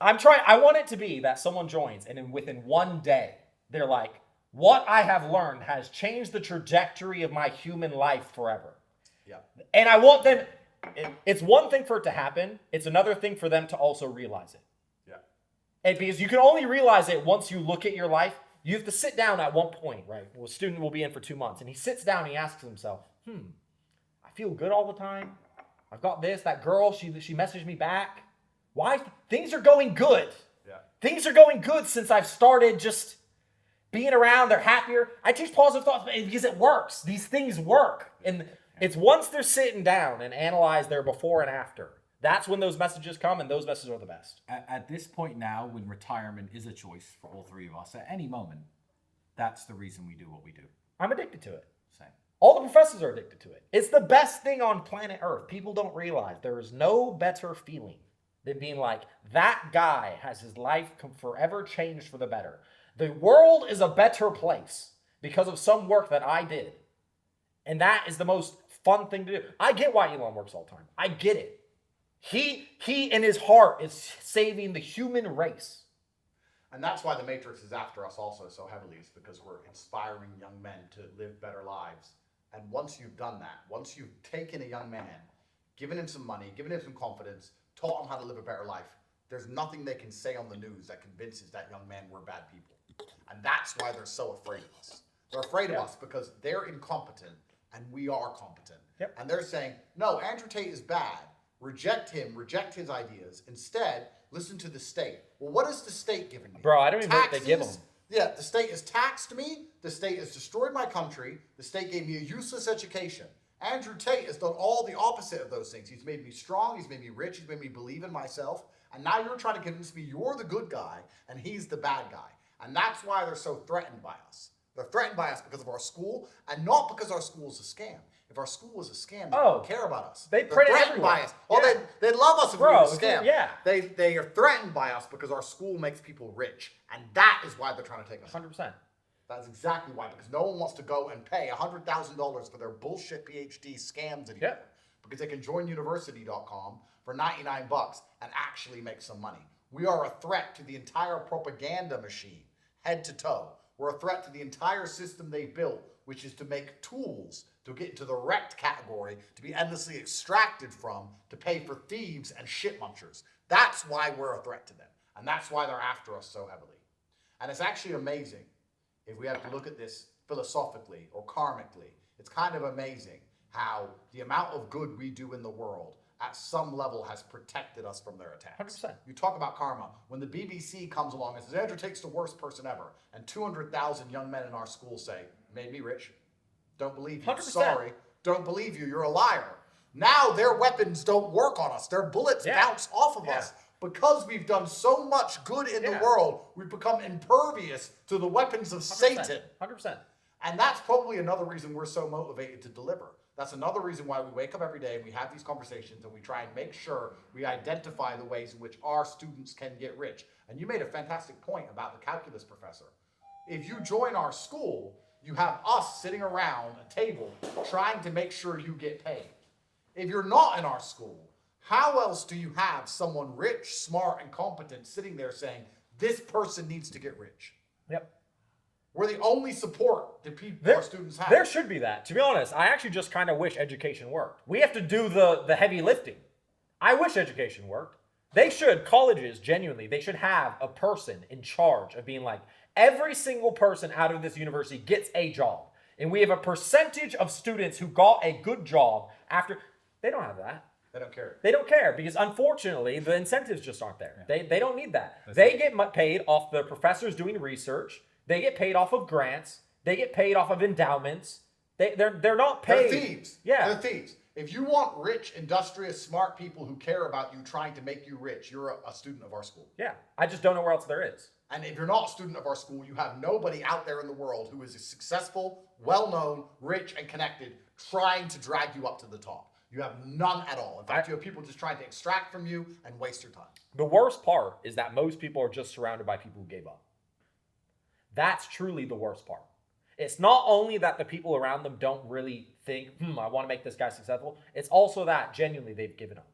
I want it to be that someone joins and then within 1 day, they're like, what I have learned has changed the trajectory of my human life forever. Yeah. And I want them, it's one thing for it to happen. It's another thing for them to also realize it. Yeah. And because you can only realize it once you look at your life. You have to sit down at one point, right? Well, a student will be in for 2 months and he sits down and he asks himself, I feel good all the time. I've got this, that girl, she messaged me back. Why? Things are going good. Yeah. Things are going good since I've started just being around. They're happier. I teach positive thoughts because it works. These things work. And it's once they're sitting down and analyze their before and after. That's when those messages come, and those messages are the best. At this point now, when retirement is a choice for all three of us at any moment, that's the reason we do what we do. I'm addicted to it. Same. All the professors are addicted to it. It's the best thing on planet Earth. People don't realize there is no better feeling than being like, that guy has his life forever changed for the better. The world is a better place because of some work that I did. And that is the most fun thing to do. I get why Elon works all the time. I get it. He in his heart is saving the human race. And that's why the Matrix is after us also so heavily. It's because we're inspiring young men to live better lives. And once you've done that, once you've taken a young man, given him some money, given him some confidence, taught him how to live a better life, there's nothing they can say on the news that convinces that young man we're bad people. And that's why they're so afraid of us. They're afraid of us because they're incompetent and we are competent. Yep. And they're saying, no, Andrew Tate is bad. Reject him, reject his ideas. Instead, listen to the state. Well, what has the state given me? Bro, I don't even know what they give them. Yeah, the state has taxed me. The state has destroyed my country. The state gave me a useless education. Andrew Tate has done all the opposite of those things. He's made me strong. He's made me rich. He's made me believe in myself. And now you're trying to convince me you're the good guy and he's the bad guy. And that's why they're so threatened by us. They're threatened by us because of our school, and not because our school is a scam. If our school was a scam, they wouldn't care about us. They're threatened everywhere. by us. Oh, Yeah. they'd love us if we were a scam. Yeah. They are threatened by us because our school makes people rich, and that is why they're trying to take us. 100%. That's exactly why, because no one wants to go and pay $100,000 for their bullshit PhD scams anymore. Yeah. Because they can join university.com for $99 and actually make some money. We are a threat to the entire propaganda machine, head to toe. We're a threat to the entire system they built, which is to make tools to get into the wrecked category, to be endlessly extracted from, to pay for thieves and shit munchers. That's why we're a threat to them. And that's why they're after us so heavily. And it's actually amazing, if we have to look at this philosophically or karmically, it's kind of amazing how the amount of good we do in the world at some level has protected us from their attacks. 100%. You talk about karma. When the BBC comes along and says, Andrew Tate's the worst person ever, and 200,000 young men in our school say, made me rich. Don't believe you. 100%. Sorry. Don't believe you. You're a liar. Now their weapons don't work on us. Their bullets bounce off of us. Because we've done so much good in the world, we've become impervious to the weapons of 100%. Satan. 100%. And that's probably another reason we're so motivated to deliver. That's another reason why we wake up every day and we have these conversations and we try and make sure we identify the ways in which our students can get rich. And you made a fantastic point about the calculus professor. If you join our school, you have us sitting around a table trying to make sure you get paid. If you're not in our school, how else do you have someone rich, smart, and competent sitting there saying, this person needs to get rich? Yep. We're the only support that people, our students have. There should be that. To be honest, I actually just kind of wish education worked. We have to do the heavy lifting. I wish education worked. They should, colleges, genuinely, they should have a person in charge of being like, every single person out of this university gets a job. And we have a percentage of students who got a good job after. They don't have that. They don't care. They don't care because, unfortunately, the incentives just aren't there. They don't need that. They get paid off the professors doing research. They get paid off of grants. They get paid off of endowments. They're not paid. They're thieves. Yeah. They're thieves. If you want rich, industrious, smart people who care about you trying to make you rich, you're a student of our school. Yeah. I just don't know where else there is. And if you're not a student of our school, you have nobody out there in the world who is successful, well-known, rich, and connected, trying to drag you up to the top. You have none at all. In fact, you have people just trying to extract from you and waste your time. The worst part is that most people are just surrounded by people who gave up. That's truly the worst part. It's not only that the people around them don't really think, I want to make this guy successful. It's also that genuinely they've given up.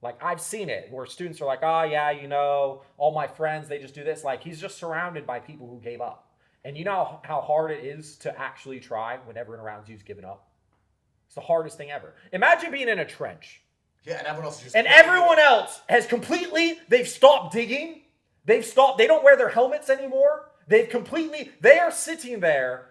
Like, I've seen it where students are like, all my friends, they just do this. Like, he's just surrounded by people who gave up. And you know how hard it is to actually try when everyone around you's given up? It's the hardest thing ever. Imagine being in a trench. Yeah, and everyone else is just... And everyone else has they've stopped digging. They don't wear their helmets anymore. They are sitting there,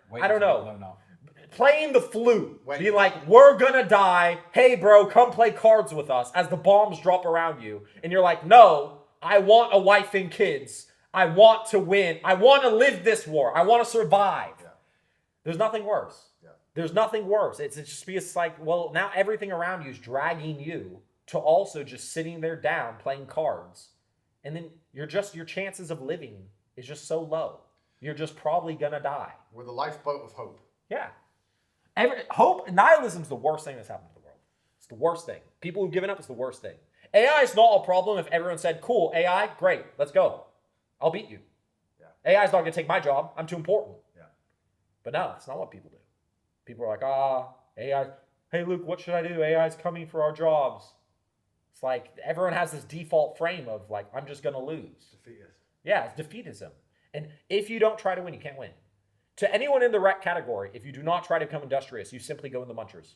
playing the flute. Be like, we're gonna die. Hey, bro, come play cards with us as the bombs drop around you. And you're like, no, I want a wife and kids. I want to win. I want to live this war. I want to survive. Yeah. There's nothing worse. Yeah. There's nothing worse. It's just because it's like, well, now everything around you is dragging you to also just sitting there down playing cards. And then your chances of living is just so low. You're just probably gonna die. We're the lifeboat of hope. Yeah. Nihilism is the worst thing that's happened to the world. It's the worst thing. People who've given up is the worst thing. AI is not a problem if everyone said, cool, AI, great, let's go. I'll beat you. Yeah. AI is not gonna take my job. I'm too important. Yeah. But no, that's not what people do. People are like, AI, hey Luke, what should I do? AI's coming for our jobs. It's like everyone has this default frame of like, I'm just gonna lose. Defeatist. Yeah, it's defeatism. And if you don't try to win, you can't win. To anyone in the wreck category, if you do not try to become industrious, you simply go in the munchers.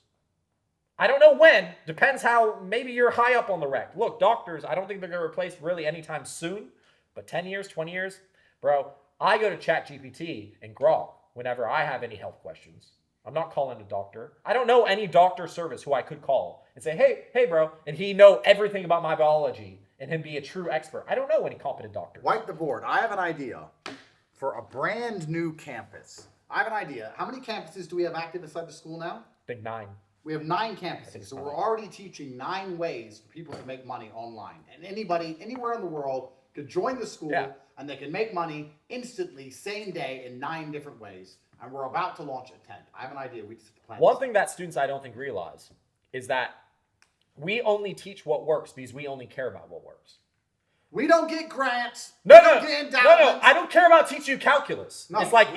I don't know when. Depends how, maybe you're high up on the wreck. Look, doctors, I don't think they're going to replace really anytime soon. But 10 years, 20 years, bro, I go to ChatGPT and Grok whenever I have any health questions. I'm not calling a doctor. I don't know any doctor service who I could call and say, hey, bro, and he know everything about my biology and him be a true expert. I don't know any competent doctor. Wipe the board. I have an idea for a brand new campus. I have an idea. How many campuses do we have active inside the school now? I think 9. We have 9 campuses. So we're already teaching 9 ways for people to make money online. And anybody, anywhere in the world, could join the school, Yeah. and they can make money instantly, same day, in 9 different ways. And we're about to launch a tent. I have an idea. We just have to plan One this. thing that students I don't think realize is that we only teach what works because we only care about what works. We don't get grants. No, we no, don't get no, endowments. I don't care about teaching you calculus. No, it's like,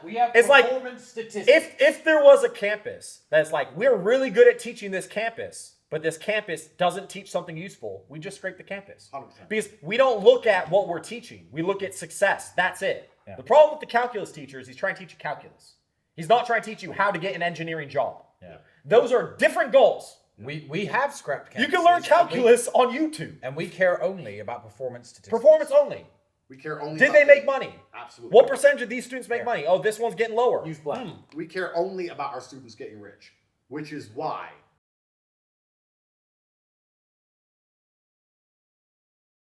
We have it's like performance statistics. if there was a campus that's like, we're really good at teaching this campus, but this campus doesn't teach something useful, we just scrape the campus. 100%. Because we don't look at what we're teaching. We look at success. That's it. Yeah. The problem with the calculus teacher is he's trying to teach you calculus. He's not trying to teach you how to get an engineering job. Yeah. Those are different goals. We have scrapped campuses. You can learn calculus on YouTube. And we care only about performance statistics. Performance only. We care only Did about they make money? Absolutely. What percentage of these students make Fair. money? Oh, this one's getting lower. Use black. We care only about our students getting rich, which is why